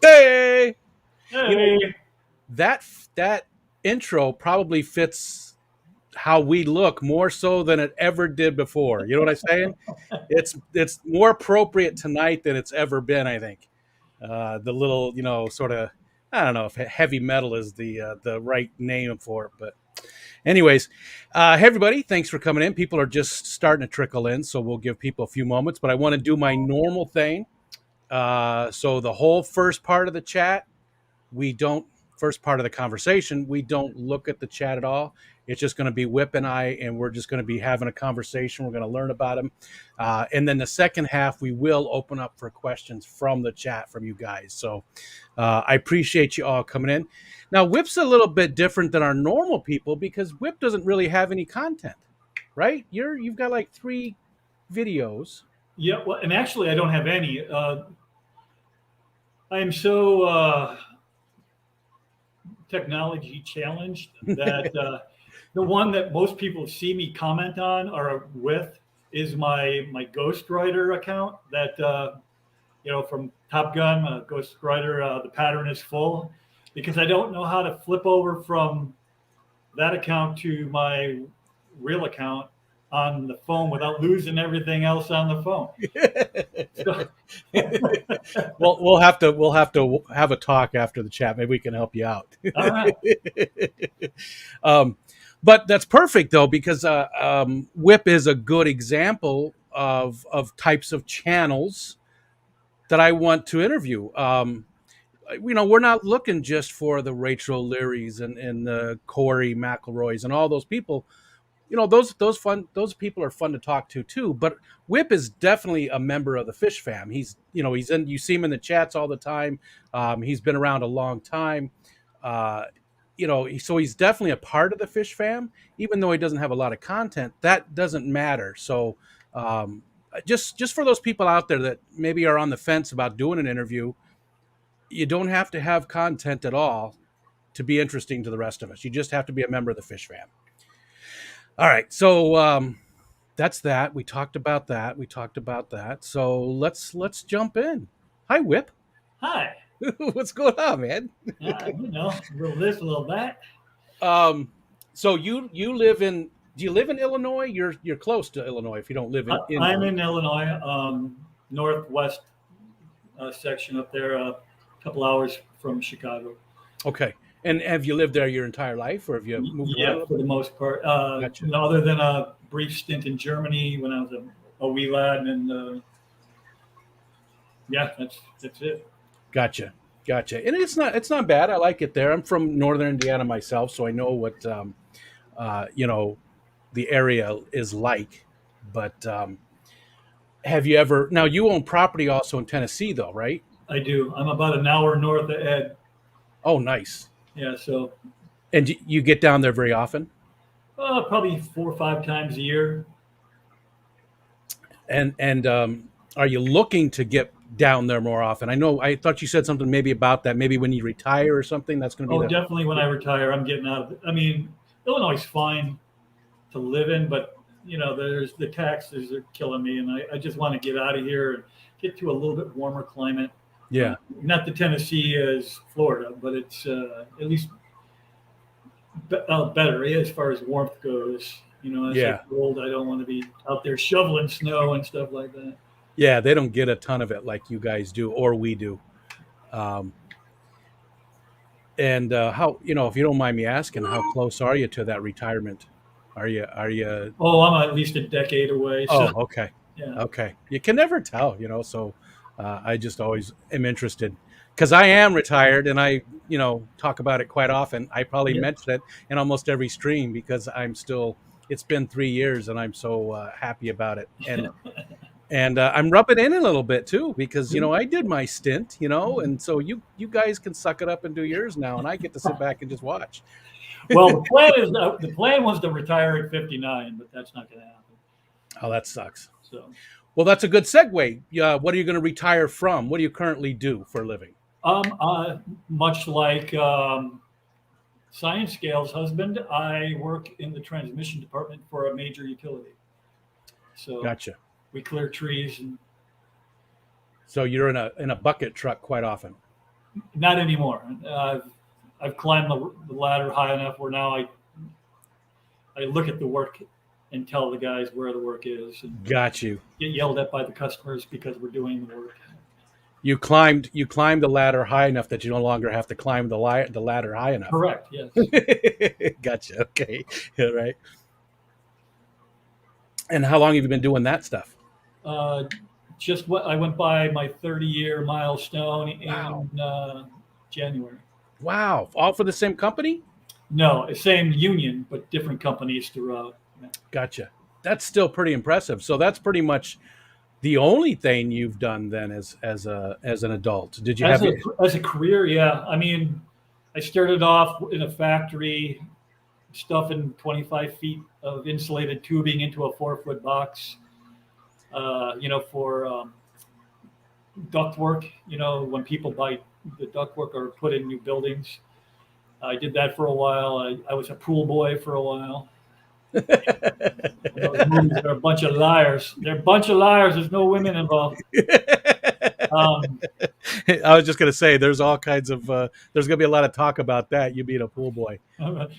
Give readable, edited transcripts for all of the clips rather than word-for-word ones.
Hey, you know Hey. that intro probably fits how we look more so than it ever did before. You know what I'm saying? It's more appropriate tonight than it's ever been. I think the little sort of I don't know if heavy metal is the right name for it, but anyways, hey everybody, thanks for coming in. People are just starting to trickle in, so we'll give people a few moments. But I want to do my normal thing. So the whole first part of the chat we don't first part of the conversation we don't look at the chat at all. It's just going to be Whip and I, and we're just going to be having a conversation. We're going to learn about him, and then the second half we will open up for questions from the chat from you guys. So I appreciate you all coming in. Now Whip's a little bit different than our normal people because Whip doesn't really have any content, right? You've got like 3 videos. Yeah, well, and actually, I don't have any. I am so technology challenged that the one that most people see me comment on or with is my Ghost Rider account. That from Top Gun, Ghost Rider. The pattern is full because I don't know how to flip over from that account to my real account on the phone without losing everything else on the phone. So, Well, we'll have to have a talk after the chat. Maybe we can help you out. all right. um, but that's perfect though, because Whip is a good example of types of channels that I want to interview. We're not looking just for the Rachel Learys and the Corey McElroys and all those people. Those people are fun to talk to too. But Whip is definitely a member of the Fish Fam. He's in. You see him in the chats all the time. He's been around a long time. So he's definitely a part of the Fish Fam, even though he doesn't have a lot of content. That doesn't matter. So just for those people out there that maybe are on the fence about doing an interview, you don't have to have content at all to be interesting to the rest of us. You just have to be a member of the Fish Fam. All right, so that's that. We talked about that. We talked about that. So let's jump in. Hi, Whip. Hi. What's going on, man? A little this, a little that. Um, so you live in? Do you live in Illinois? You're close to Illinois. If you don't live in I'm Illinois. in Illinois, northwest section up there, a couple hours from Chicago. Okay. And have you lived there your entire life, or have you moved around a Yeah, little for bit? the most part. Gotcha. Other than a brief stint in Germany when I was a wee lad, and yeah, that's it. Gotcha. Gotcha. And it's not bad. I like it there. I'm from northern Indiana myself, so I know what the area is like. But have you ever? Now you own property also in Tennessee, though, right? I do. I'm about an hour north of Ed. Oh, nice. Yeah, so And you get down there very often. probably 4 or 5 times a year. And are you looking to get down there more often? I thought you said something maybe about that. Maybe when you retire or something. That's going to be Oh, the. definitely when I retire, I'm getting out of it. I mean, Illinois is fine to live in, but there's the taxes are killing me, and I just want to get out of here and get to a little bit warmer climate. Yeah. Not the Tennessee as Florida, but it's at least better as far as warmth goes. As I Yeah. get old, I don't want to be out there shoveling snow and stuff like that. Yeah. They don't get a ton of it like you guys do or we do. Um, and how if you don't mind me asking, how close are you to that retirement? Are you? Oh, I'm at least a decade away. So Oh, okay. yeah, Okay. You can never tell, so I just always am interested because I am retired and I, talk about it quite often. I probably yeah. mention it in almost every stream because it's been 3 years and I'm so happy about it. And I'm rubbing in a little bit too because, I did my stint, and so you guys can suck it up and do yours now. And I get to sit back and just watch. Well, the plan was to retire at 59, but that's not going to happen. Oh, that sucks. So, Well, that's a good segue. What are you going to retire from? What do you currently do for a living? much like Science Scale's husband, I work in the transmission department for a major utility. So Gotcha. we clear trees and So you're in a bucket truck quite often. Not anymore. I've climbed the ladder high enough where now I look at the work and tell the guys where the work is, and Got you. get yelled at by the customers because we're doing the work. You climbed the ladder high enough that you no longer have to climb the ladder high enough. Correct. Yes. Gotcha. Okay. Yeah, right. And how long have you been doing that stuff? Uh, just what I went by my 30-year milestone Wow. in January. Wow. All for the same company? No, same union, but different companies throughout. Yeah. Gotcha. That's still pretty impressive. So that's pretty much the only thing you've done then as an adult. Did you As have a as a career, yeah. I mean, I started off in a factory stuffing 25 feet of insulated tubing into a 4-foot box. For ductwork. When people buy the ductwork or put in new buildings, I did that for a while. I was a pool boy for a while. And those movies are a bunch of liars. They're a bunch of liars. There's no women involved. Um, I was just going to say, there's all kinds of, there's going to be a lot of talk about that, you being a pool boy. and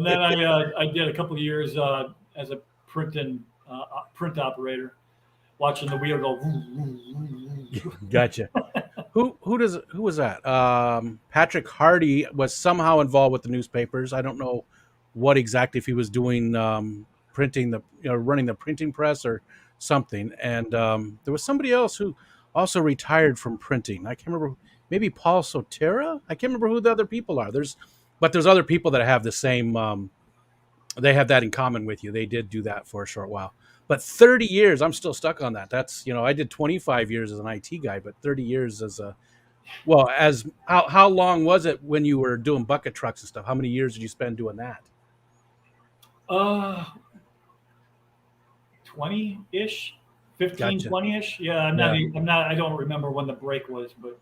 then I did a couple of years as a print operator, watching the wheel go. Gotcha. Who was that? Patrick Hardy was somehow involved with the newspapers. I don't know what exactly, if he was doing printing running the printing press or something. And there was somebody else who also retired from printing. I can't remember. Maybe Paul Sotera. I can't remember who the other people are. There's other people that have the same. They have that in common with you. They did do that for a short while. But 30 years, I'm still stuck on that. That's, I did 25 years as an IT guy, but 30 years as a, well, as how long was it when you were doing bucket trucks and stuff? How many years did you spend doing that? uh, 20-ish, 15, Gotcha. 20-ish. Yeah, Yeah, I don't remember when the break was, but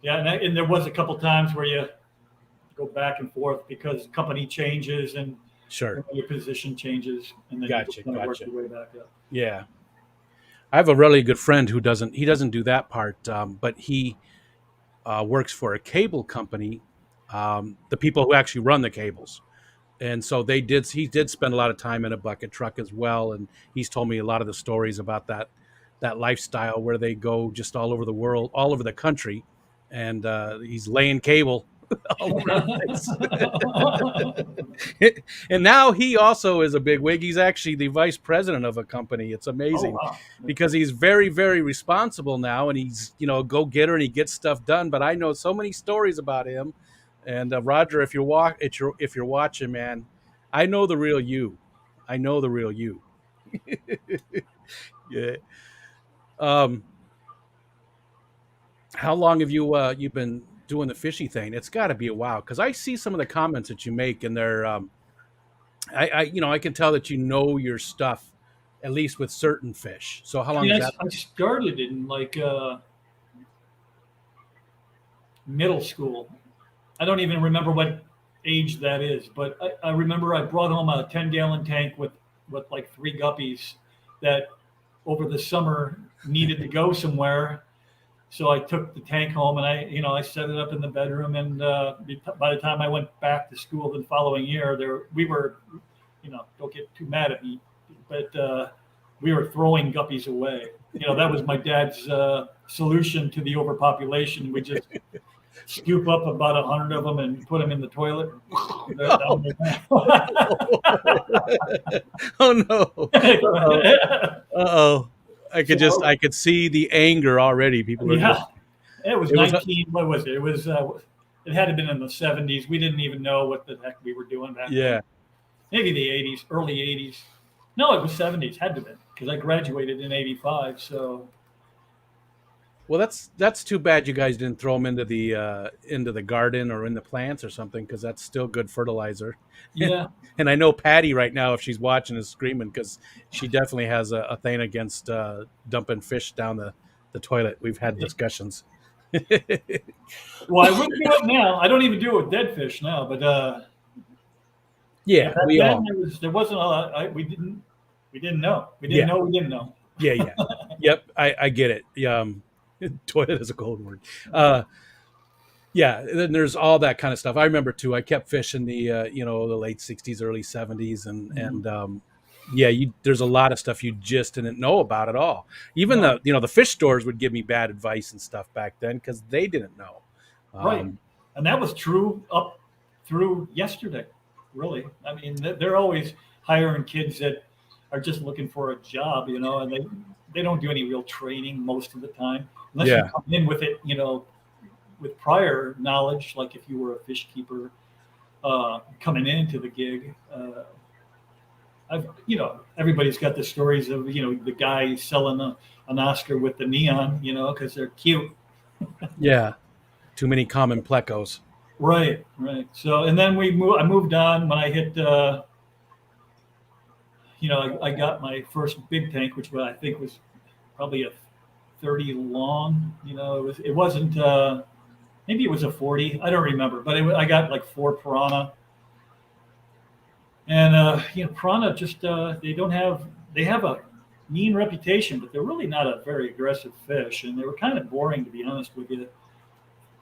yeah, and there was a couple times where you go back and forth because company changes and sure. your position changes, and then you Gotcha. kind of work Gotcha. your way back up. Yeah. I have a really good friend who doesn't do that part, but he works for a cable company, the people who actually run the cables. And so he did spend a lot of time in a bucket truck as well, and he's told me a lot of the stories about that lifestyle where they go just all over the world, all over the country, and he's laying cable all over the place. And now he also is a big wig. He's actually the vice president of a company. It's Oh amazing wow. because he's very, very responsible now, and he's go getter and he gets stuff done. But I know so many stories about him. And Roger, if you're watching, man, I know the real you. I know the real you. Yeah. Um, how long have you been doing the fishy thing? It's got to be a while because I see some of the comments that you make, and they're I can tell that you know your stuff, at least with certain fish. So how I long mean, has that I started in like middle school. I don't even remember what age that is, but I remember I brought home a 10-gallon tank with like 3 guppies that over the summer needed to go somewhere. So I took the tank home and I set it up in the bedroom. And by the time I went back to school the following year, we were, don't get too mad at me, but we were throwing guppies away. That was my dad's solution to the overpopulation. We just scoop up about 100 of them and put them in the toilet. Oh, oh no. Uh-oh. So I could see the anger already. People are just yeah, it was it was 19. What was it? It was. It had to have been in the 70s. We didn't even know what the heck we were doing back then. yeah. Maybe the 80s, early 80s. No, it was 70s. Had to be because I graduated in 85. So Well, that's too bad you guys didn't throw them into the garden or in the plants or something because that's still good fertilizer. yeah, And I know Patty right now, if she's watching, is screaming because she definitely has a thing against dumping fish down the toilet. We've had discussions. well, I wouldn't do it now. I don't even do it with dead fish now. But yeah, Yeah, back we then all. there wasn't a lot. We didn't know. We didn't Yeah, know. We didn't know. Yeah, yeah. Yep, I get it. Toilet is a cold word. Uh, yeah, then there's all that kind of stuff. I remember too. I kept fishing the late '60s, early '70s, and Mhm. yeah, there's a lot of stuff you just didn't know about at all. Even No, the fish stores would give me bad advice and stuff back then because they didn't know. right. Um, And that was true up through yesterday, really. I mean, they're always hiring kids that are just looking for a job, and they don't do any real training most of the time, unless you yeah, come in with it, with prior knowledge, like if you were a fish keeper coming into the gig. Everybody's got the stories of, the guy selling an Oscar with the neon, because they're cute. yeah. Too many common plecos. Right, right. So, and then I moved on when I hit, I got my first big tank, which I think was probably a 30 long. It wasn't, maybe it was a 40. I don't remember, but I got like four piranha. And, piranha just, they have a mean reputation, but they're really not a very aggressive fish. And they were kind of boring, to be honest with you,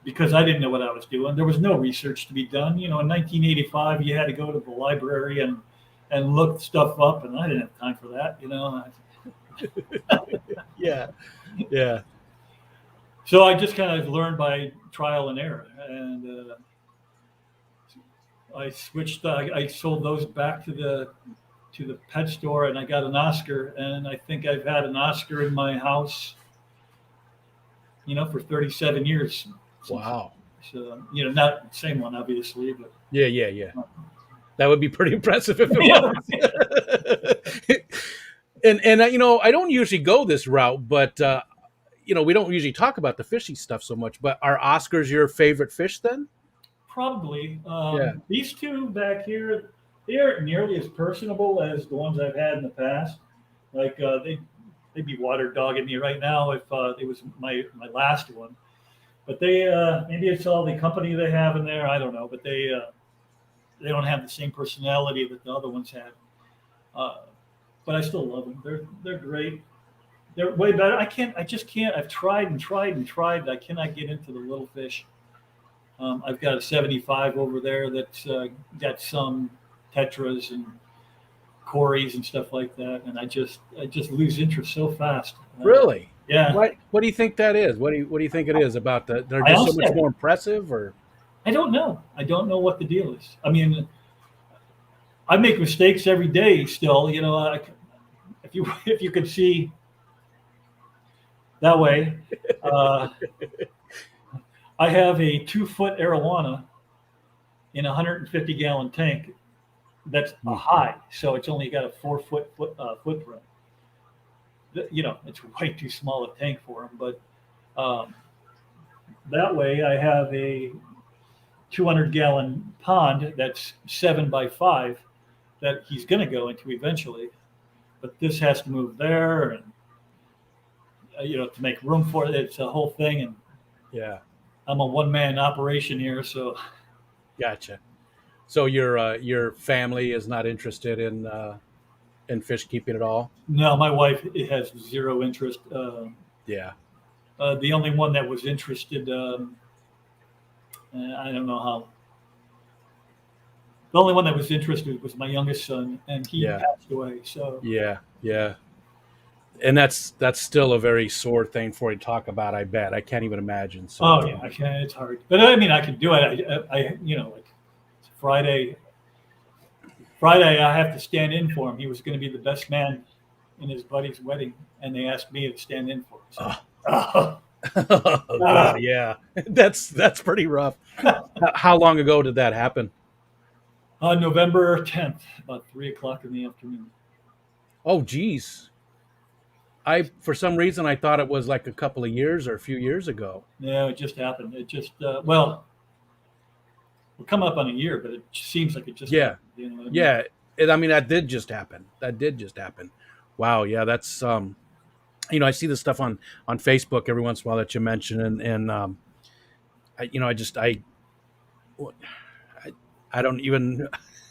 because I didn't know what I was doing. There was no research to be done. In 1985, you had to go to the library and look stuff up, and I didn't have time for that. Yeah, yeah. So I just kind of learned by trial and error, and I switched. I sold those back to the pet store, and I got an Oscar, and I think I've had an Oscar in my house, for 37 years since. Wow. So, not the same one, obviously, but Yeah, yeah, yeah. That would be pretty impressive if it yeah. was. And I don't usually go this route, but we don't usually talk about the fishy stuff so much. But are Oscars your favorite fish then? Probably. Yeah. These two back here, they aren't nearly as personable as the ones I've had in the past. Like they'd be water dogging me right now if it was my last one. But they maybe it's all the company they have in there. I don't know, but they don't have the same personality that the other ones had. Uh, but I still love them. They're great. They're way better. I can't. I just can't. I've tried and tried and tried. I cannot get into the little fish. I've got a 75 over there that's got some tetras and cories and stuff like that, and I just lose interest so fast. Really? Yeah, What do you think that is? What do you think it is about that? They're I just so honestly much more impressive, or I don't know. I don't know what the deal is. I mean, I make mistakes every day still. If you if you could see that way, uh, I have a 2 foot arowana in a 150-gallon tank. That's a Hmm. high, so it's only got a 4 foot footprint. It's way too small a tank for him. But um, that way, I have a 200-gallon pond that's 7 by 5 that he's going to go into eventually. But this has to move there, and to make room for it, it's a whole thing. And yeah, I'm a one-man operation here, so gotcha. So your family is not interested in fish keeping at all? no, my wife has zero interest. Yeah, The only one that was interested, I don't know how. The only one that was interested was my youngest son, and he yeah, passed away. So, yeah, yeah. And that's still a very sore thing for you to talk about. I bet I can't even imagine. So oh yeah, I can't. It's hard, but I mean, I can do it. Like Friday. Friday, I have to stand in for him. He was going to be the best man in his buddy's wedding, and they asked me to stand in for him. So, oh, oh god, yeah, that's pretty rough. How long ago did that happen? on November 10th, about 3 o'clock in the afternoon. Oh geez, I for some reason I thought it was like a couple of years or a few years ago. No, it just happened. It just well, we're coming up on a year, but it seems like it just Yeah, happened. You know what I mean? yeah. I mean, that did just happen. That did just happen. Wow. Yeah, that's I see this stuff on Facebook every once in a while that you mention, and I just I don't even.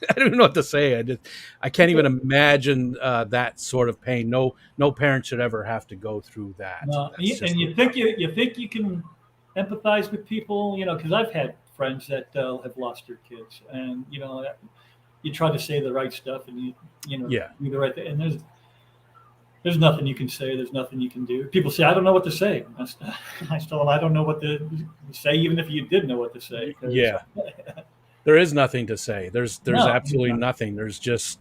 I don't know what to say. I can't even imagine that sort of pain. No parent should ever have to go through that. No, That's just and you think you can empathize with people, because I've had friends that have lost their kids, and you try to say the right stuff, and yeah, do the right thing, and there's nothing you can say, there's nothing you can do. People say I don't know what to say. I still I don't know what to say, even if you did know what to say. 'Cause, yeah. There is nothing to say. There's no, absolutely nothing. There's just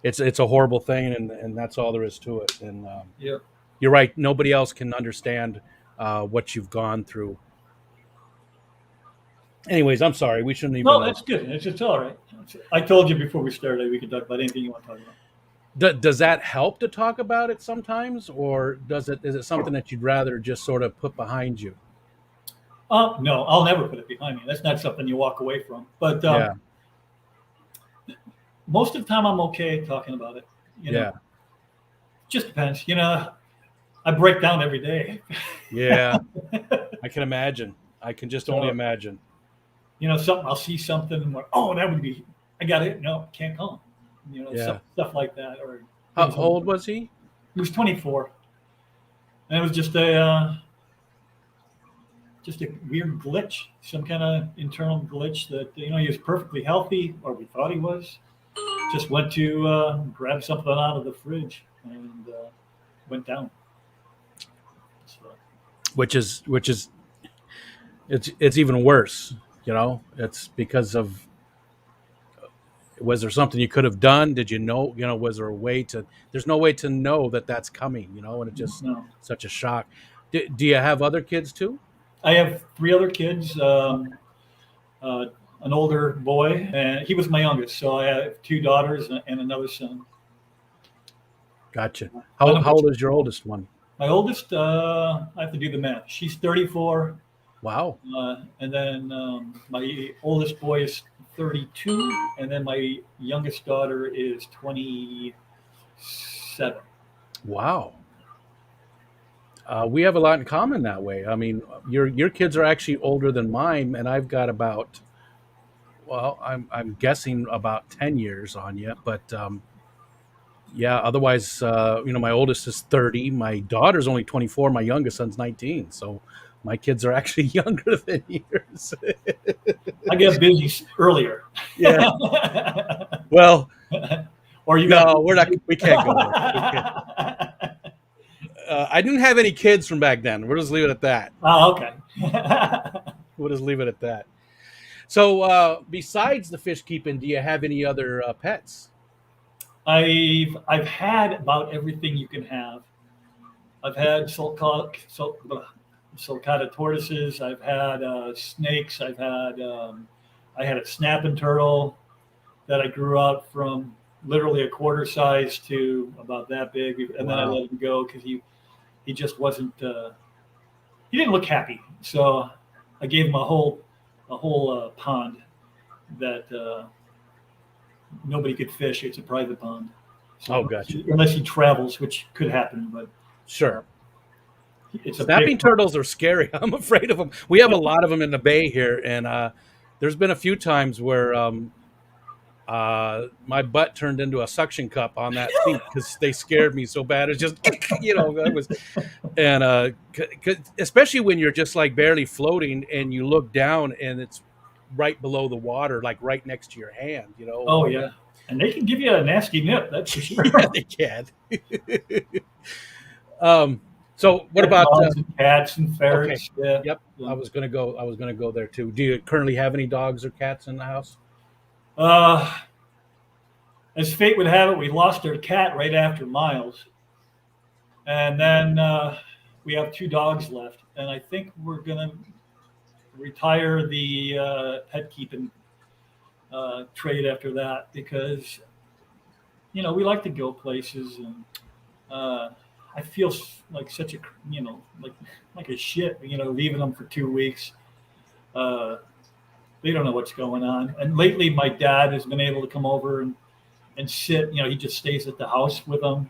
it's a horrible thing, and that's all there is to it. And yeah. you're right. Nobody else can understand what you've gone through. Anyways, I'm sorry. We shouldn't No, even. that's good. It's all right. I told you before we started we could talk about anything you want to talk about. Does that help to talk about it sometimes, or is it something that you'd rather just sort of put behind you? No, I'll never put it behind me. That's not something you walk away from. But Yeah, most of the time, I'm okay talking about it. yeah, Just depends. I break down every day. yeah. I can imagine. I can just only So imagine. something I'll see something and like, oh, that would be. I got it. No, can't call him. Yeah. Stuff like that, or How things like old that. was he? He was 24, and it was just a weird glitch, some kind of internal glitch that he was perfectly healthy, or we thought he was. Just went to grab something out of the fridge and went down. So, Which is it's even worse. It's because of, was there something you could have done? Did you know? Was there a way to? There's no way to know that that's coming. And it just no, such a shock. Do you have other kids too? I have three other kids. Uh, an older boy, and he was my youngest. So I have two daughters and another son. Gotcha. I How know old is your oldest one? my oldest, I have to do the math. She's 34, Wow. and then my oldest boy is 32, and then my youngest daughter is 27. Wow. We have a lot in common that way. I mean, your kids are actually older than mine, and I've got about, well, I'm guessing about 10 years on you. But yeah, otherwise, my oldest is 30. My daughter's only 24. My youngest son's 19. So my kids are actually younger than yours. I get busy earlier. Yeah. Well, Or you got no, we're not. busy. We can't go there. We can't. I didn't have any kids from back then. We'll just leave it at that. Oh, okay. We'll just leave it at that. So, besides the fish keeping, do you have any other pets? I've had about everything you can have. I've had sulcata tortoises. I've had snakes. I had a snapping turtle that I grew up from literally a quarter size to about that big, and then I Wow. let him go because he just wasn't. He didn't look happy, so I gave him a whole pond that nobody could fish. It's a private pond, Oh, so gotcha. unless he travels, which could happen, but uh, Sure. it's a big Snapping turtles are scary. I'm afraid of them. We have a lot of them in the bay here, and there's been a few times where my butt turned into a suction cup on that seat because they scared me so bad. It's just, it was, and especially when you're just like barely floating and you look down and it's right below the water, like right next to your hand. Oh yeah, and they can give you a nasty nip. That's for sure. Yeah, they can. um, so what about? Dogs and cats and Okay, ferrets. Yeah. yep. Yeah. I was gonna go there too. Do you currently have any dogs or cats in the house? Uh, as fate would have it, we lost our cat right after Miles, and then we have two dogs left, and I think we're gonna retire the pet keeping trade after that because we like to go places, and uh, I feel like such a like a shit leaving them for 2 weeks. Uh, they don't know what's going on, and lately my dad has been able to come over and sit. He just stays at the house with them,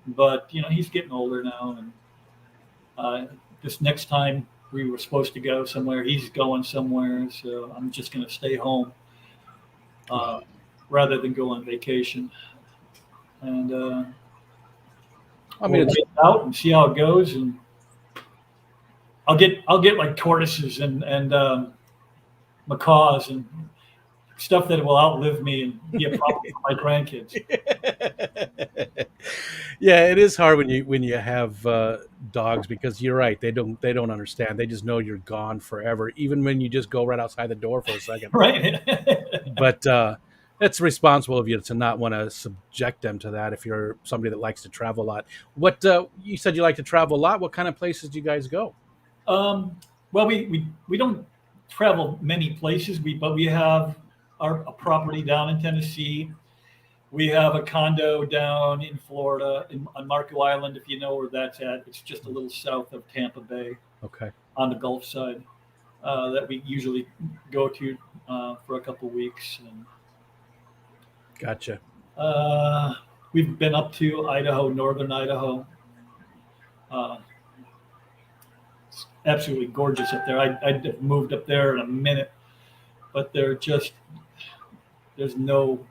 but he's getting older now, and this next time we were supposed to go somewhere, he's going somewhere, so I'm just going to stay home. Uh, Wow. rather than go on vacation. And I mean, we'll it's get out and see how it goes. And I'll get like tortoises and macaws and stuff that will outlive me and be a problem for my grandkids. yeah, it is hard when you have dogs because you're right. They don't understand. They just know you're gone forever, even when you just go right outside the door for a second. Right. But it's responsible of you to not want to subject them to that if you're somebody that likes to travel a lot. What you said you like to travel a lot. What kind of places do you guys go? Well, we don't travel many places, but we have our a property down in Tennessee. We have a condo down in Florida on Marco Island, if you know where that's at. It's just a little south of Tampa Bay Okay, on the Gulf side that we usually go to for a couple weeks. And gotcha. uh, we've been up to Idaho, northern Idaho. Uh, Absolutely gorgeous up there. I'd have moved up there in a minute, but there's no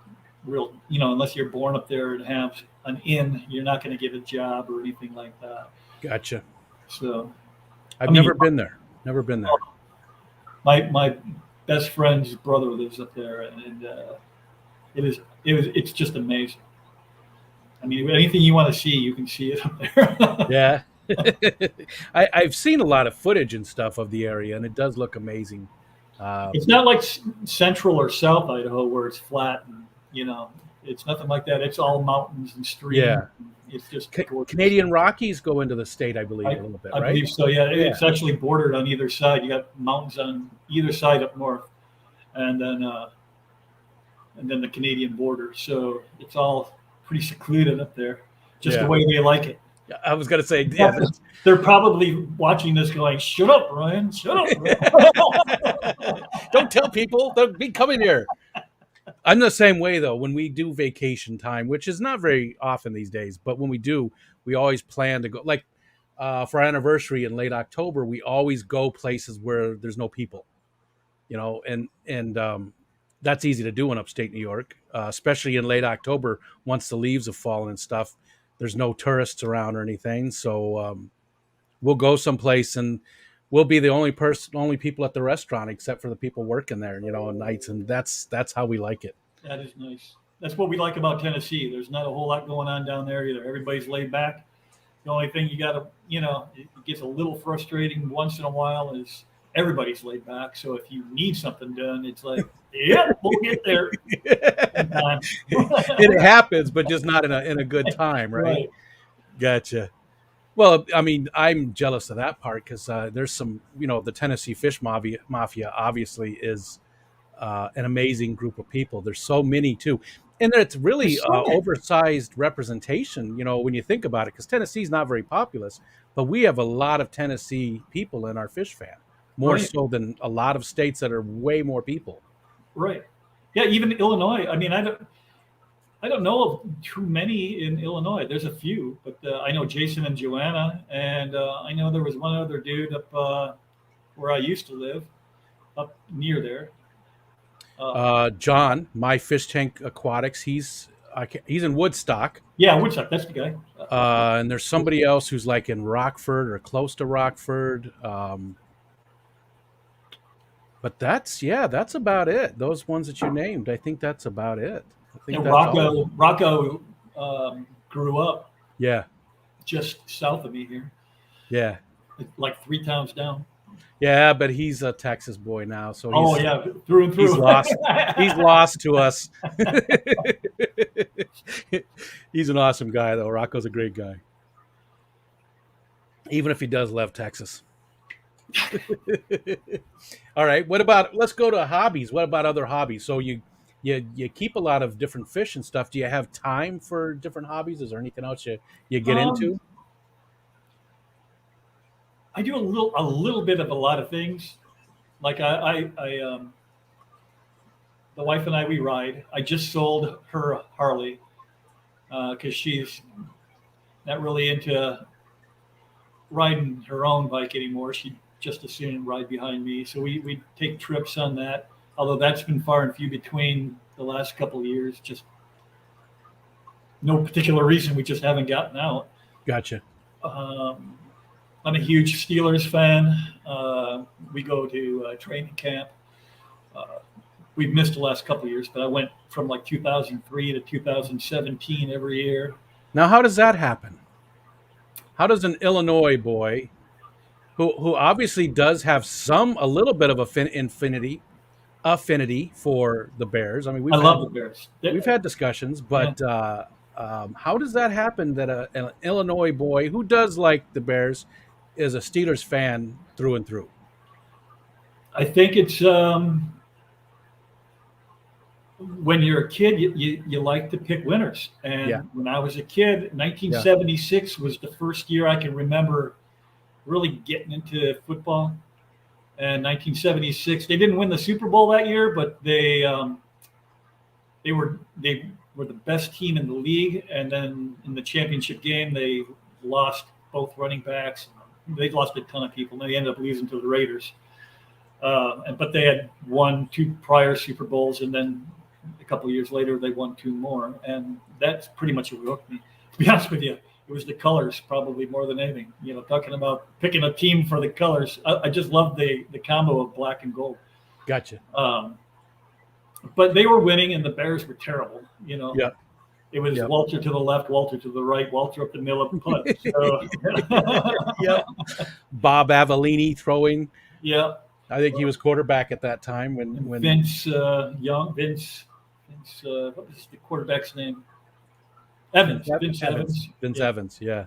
real, unless you're born up there and have an inn, you're not going to get a job or anything like that. Gotcha. So, I've I mean, never been there. Never been there. my best friend's brother lives up there, and it's just amazing. I mean, anything you want to see, you can see it up there. Yeah. I've seen a lot of footage and stuff of the area, and it does look amazing. It's not like central or south Idaho where it's flat and it's nothing like that. It's all mountains and streams. Yeah. It's just gorgeous. Canadian Rockies go into the state, I believe, I, a little bit, I right? believe so. Yeah, Yeah. it's actually bordered on either side. You got mountains on either side up north, and then the Canadian border. So it's all pretty secluded up there, just the Yeah. way they like it. I was gonna say, yeah. They're probably watching this, going, "Shut up, Ryan! Shut up!" Ryan. Don't tell people they'll be coming here. I'm the same way though. When we do vacation time, which is not very often these days, but when we do, we always plan to go. Like for our anniversary in late October, we always go places where there's no people. And that's easy to do in upstate New York, especially in late October once the leaves have fallen and stuff. There's no tourists around or anything, so we'll go someplace and we'll be the only people at the restaurant except for the people working there, on nights, and that's how we like it. That is nice. That's what we like about Tennessee. There's not a whole lot going on down there either. Everybody's laid back. The only thing you got to, it gets a little frustrating once in a while is everybody's laid back. So if you need something done, it's like, yeah, we'll get there. It happens, but just not in a good time, right? Right. Gotcha. Well, I mean, I'm jealous of that part because there's some, the Tennessee fish mafia obviously is an amazing group of people. There's so many too, and it's really oversized representation. When you think about it, because Tennessee's not very populous, but we have a lot of Tennessee people in our fish fam, more Right. so than a lot of states that are way more people. Right. Yeah, even Illinois. I mean, I don't know of too many in Illinois. There's a few, but I know Jason and Joanna, and I know there was one other dude up where I used to live, up near there. John, my fish tank aquatics, he's in Woodstock. Yeah, Woodstock. That's the guy. And there's somebody else who's like in Rockford or close to Rockford. But that's about it. Those ones that you named, I think that's about it. I think And that's all. Rocco grew up Yeah, just south of me here, yeah, like 3 towns down. yeah. But he's a Texas boy now, so Oh yeah, through and through. he's lost. He's lost to us. He's an awesome guy, though. Rocco's a great guy, even if he does love Texas. All right. Let's go to hobbies. What about other hobbies? So you keep a lot of different fish and stuff. Do you have time for different hobbies? Is there anything else you get into? I do a little bit of a lot of things. Like the wife and I, we ride. I just sold her Harley because she's not really into riding her own bike anymore. She just as soon ride behind me. So we take trips on that. although that's been far and few between the last couple of years. Just no particular reason. We just haven't gotten out. Gotcha. Um, I'm a huge Steelers fan. We go to training camp. Uh, we've missed the last couple of years, but I went from like 2003 to 2017 every year. Now, how does that happen? How does an Illinois boy, who obviously does have a little bit of affinity for the Bears? I mean, I love the Bears. we've had discussions, Yeah. but how does that happen that an Illinois boy who does like the Bears is a Steelers fan through and through? I think it's when you're a kid, you like to pick winners. And Yeah. when I was a kid, 1976 was the first year I can remember really getting into football. And 1976, they didn't win the Super Bowl that year, but they were the best team in the league. And then in the championship game, they lost both running backs. They lost a ton of people, and they ended up losing to the Raiders. But they had won 2 prior Super Bowls, and then a couple of years later, they won 2 more. And that's pretty much what hooked me. To be honest with you, it was the colors probably more than anything. You know, talking about picking a team for the colors. I just loved the combo of black and gold. Gotcha. But they were winning, and the Bears were terrible. You know, Yeah. it was Yep. Walter to the left, Walter to the right, Walter up the middle of the punt. So, Yep. Bob Avellini throwing. yeah. I think he was quarterback at that time when Vince Young, Vince, what was the quarterback's name? Evans. Vince Evans. Vince Yeah. Evans. Yeah.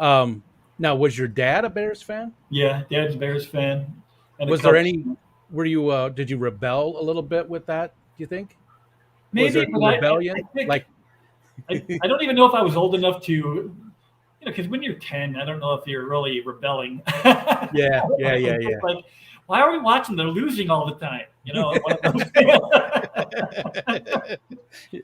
Now, was your dad a Bears fan? Yeah, Dad's a Bears fan. And Was there any? Were you? Did you rebel a little bit with that? Do you think? Was there maybe, some but rebellion? I think Like, I don't even know if I was old enough to, you know, because when you're 10, I don't know if you're really rebelling. yeah. It's like, why are we watching? They're losing all the time. You know,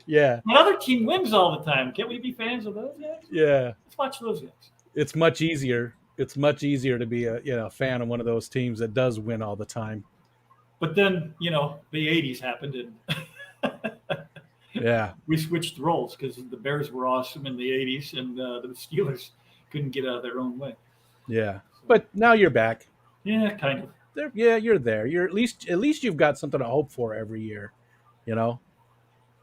Yeah. the other team wins all the time. Can't we be fans of those guys? Yeah. Let's watch those guys. It's much easier. It's much easier to be a fan of one of those teams that does win all the time. But then, you know, the 80s happened, and Yeah. we switched roles because the Bears were awesome in the 80s, and the Steelers couldn't get out of their own way. Yeah. But now you're back. Yeah, kind of. Yeah, you're there. You're at least you've got something to hope for every year. You know,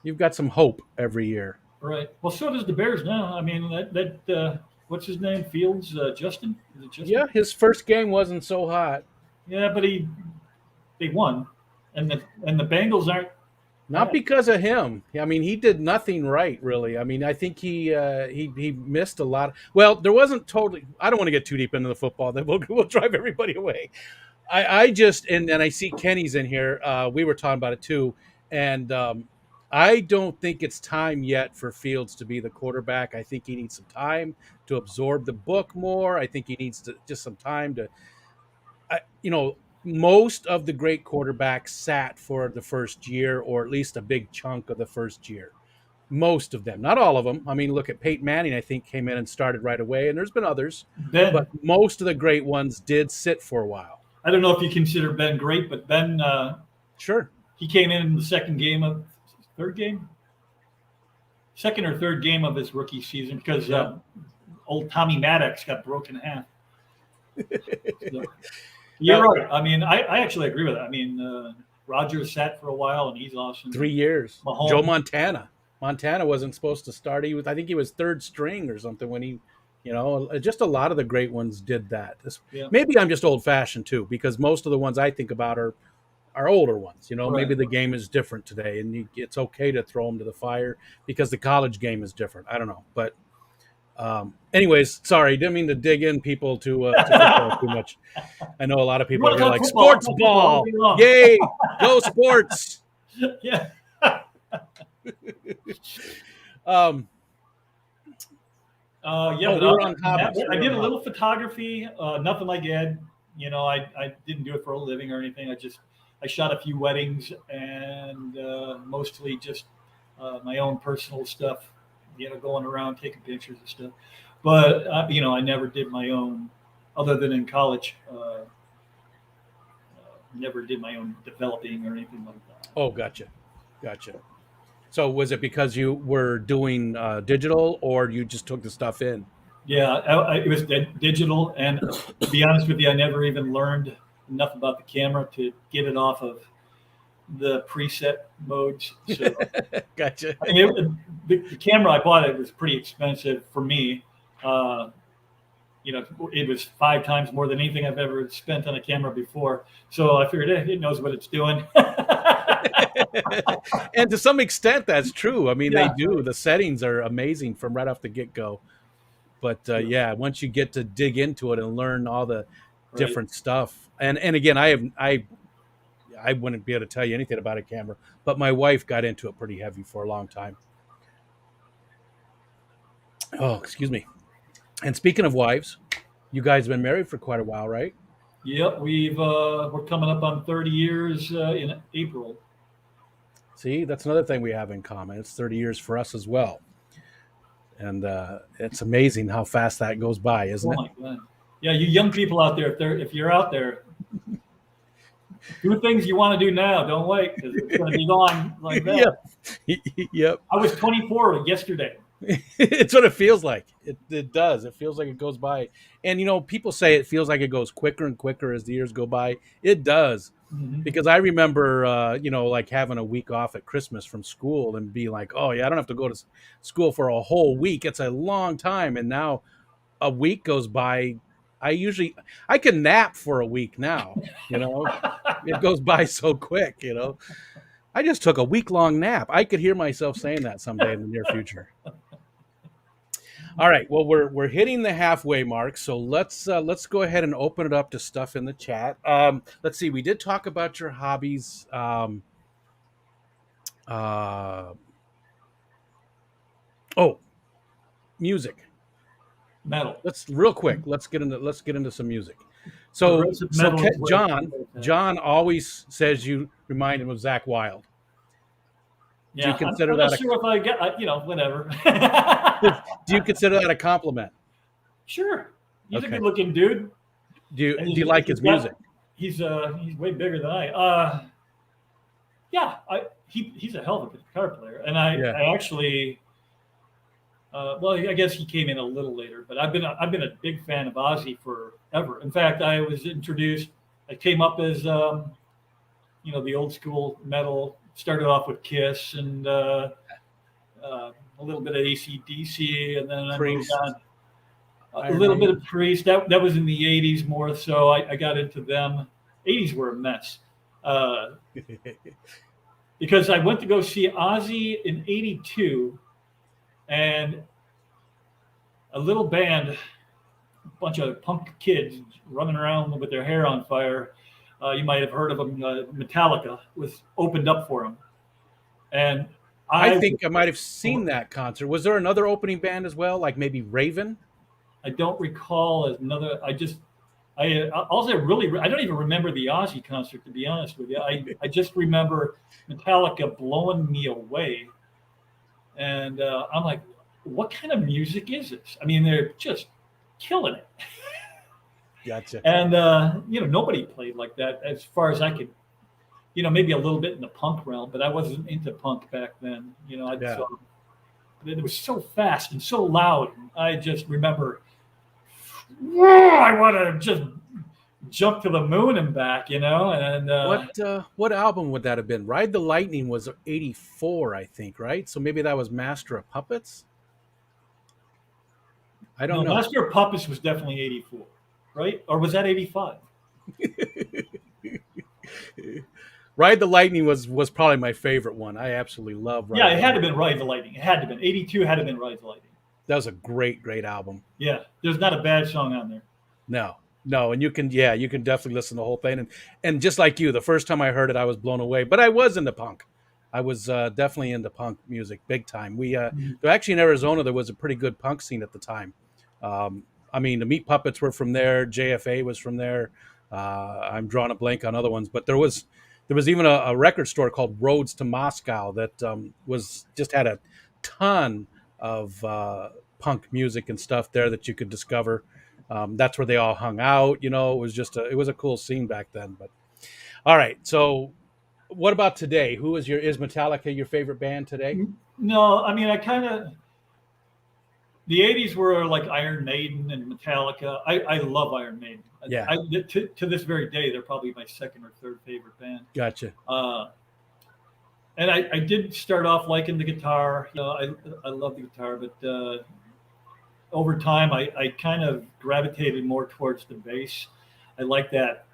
you've got some hope every year. Right. Well, so does the Bears now. I mean, that what's his name? Fields, Justin? Is it Justin? Yeah, his first game wasn't so hot. Yeah, but they won, and the Bengals aren't. Not because of him. I mean, he did nothing right, really. I mean, I think he missed a lot. Well, there wasn't totally. I don't want to get too deep into the football. That we'll drive everybody away. I just and I see Kenny's in here. We were talking about it too, and I don't think it's time yet for Fields to be the quarterback. I think he needs some time to absorb the book more. I think he needs just some time to, most of the great quarterbacks sat for the first year, or at least a big chunk of the first year. Most of them, not all of them. I mean, look at Peyton Manning. I think came in and started right away, and there's been others, but most of the great ones did sit for a while. I don't know if you consider Ben great, but Ben, Sure, he came in the second or third game of his rookie season because old Tommy Maddox got broken in half. So, you're right. I mean, I actually agree with that. I mean, Rodgers sat for a while, and he's awesome. 3 years. Mahomes. Joe Montana. Montana wasn't supposed to start. I think he was third string or something when he. Just a lot of the great ones did that. Yeah. Maybe I'm just old fashioned too, because most of the ones I think about are older ones. Right. Maybe the game is different today, and it's okay to throw them to the fire because the college game is different. I don't know, but anyways, sorry, didn't mean to dig in people to football too much. I know a lot of people are like football, sports ball, yay, go sports. Yeah. I did a little photography, nothing like Ed. I didn't do it for a living or anything. I shot a few weddings and mostly just my own personal stuff, going around taking pictures and stuff. But, I never did my own, other than in college, never did my own developing or anything like that. Oh, gotcha, gotcha. So was it because you were doing digital, or you just took the stuff in? Yeah, it was digital, and to be honest with you, I never even learned enough about the camera to get it off of the preset modes. So Gotcha. I mean, the camera I bought it was pretty expensive for me. Uh, it was 5 times more than anything I've ever spent on a camera before. So I figured it knows what it's doing. And to some extent, that's true. I mean, they Yeah, do. The settings are amazing from right off the get go. But right, yeah, once you get to dig into it and learn all the right. different stuff, and again, I wouldn't be able to tell you anything about a camera, but my wife got into it pretty heavy for a long time. Oh, excuse me. And speaking of wives, you guys have been married for quite a while, right? Yep, we're coming up on 30 years in April. See, that's another thing we have in common. It's 30 years for us as well. And it's amazing how fast that goes by, isn't Oh it? my God. Yeah, you young people out there, if you're out there, do things you want to do now. Don't wait because it's going to be gone like that. Yep. Yep. I was 24 yesterday. It's what it feels like. It does. It feels like it goes by. And people say it feels like it goes quicker and quicker as the years go by. It does. Hmm. Because I remember like having a week off at Christmas from school and being like, "Oh yeah, I don't have to go to school for a whole week. It's a long time." And now a week goes by. I can nap for a week now, you know. It goes by so quick. I just took a week long nap. I could hear myself saying that someday in the near future. All right. Well, we're hitting the halfway mark, so let's go ahead and open it up to stuff in the chat. Let's see. We did talk about your hobbies. Uh, oh, music. Metal. Let's real quick. Let's get into some music. So Progressive so metal is what it John is. John always says you remind him of Zach Wilde. Do you Yeah, I'm, consider I'm not that a sure if I get, whatever. do you consider that a compliment? Sure, he's a Okay. good-looking dude, Do you and do you like his music? he's way bigger than I. Yeah, he's a hell of a guitar player, and Yeah. I actually, well, I guess he came in a little later, but I've been a big fan of Ozzy forever. In fact, I was introduced. I came up as the old school metal. Started off with Kiss and a little bit of AC/DC, and then I moved on Priest, a Iron little bit Maiden. of Priest. That was in the '80s more so. I got into them. '80s were a mess uh, because I went to go see Ozzy in '82, and a little band, a bunch of punk kids running around with their hair on fire. You might have heard of them. Metallica was opened up for them, and I I think I might have seen that concert. Was there another opening band as well, like maybe Raven? I don't recall another. I don't even remember the Ozzy concert, to be honest with you. I just remember Metallica blowing me away, and I'm like, what kind of music is this? I mean, they're just killing it, Gotcha. and nobody played like that as far as I could. Maybe a little bit in the punk realm, but I wasn't into punk back then. Yeah. So it was so fast and so loud. I just remember, whoa, I want to just jump to the moon and back, and What album would that have been? Ride the Lightning was 84, I think, right? So maybe that was Master of Puppets? I don't no, know. Master of Puppets was definitely '84, right? Or was that '85? Ride the Lightning was probably my favorite one. I absolutely love Yeah, Ride it the had to Lightning. have been Ride the Lightning. It had to have been '82. Had to have been Ride the Lightning. That was a great album. Yeah, there's not a bad song on there. No, no, and you can definitely listen to the whole thing, and just like you, the first time I heard it, I was blown away. But I was into punk. I was definitely into punk music, big time. Mhm. There actually in Arizona there was a pretty good punk scene at the time. I mean, the Meat Puppets were from there. JFA was from there. I'm drawing a blank on other ones, but there was even a record store called Roads to Moscow that was just had a ton of punk music and stuff there that you could discover. That's where they all hung out. It was a cool scene back then. But All right. So, what about today? Who is Metallica your favorite band today? No, I mean, I kind of the '80s were like Iron Maiden and Metallica. I love Iron Maiden. Yeah, To this very day, they're probably my second or third favorite band. gotcha. Uh, and I did start off liking the guitar. I love the guitar, but over time, I kind of gravitated more towards the bass. I like that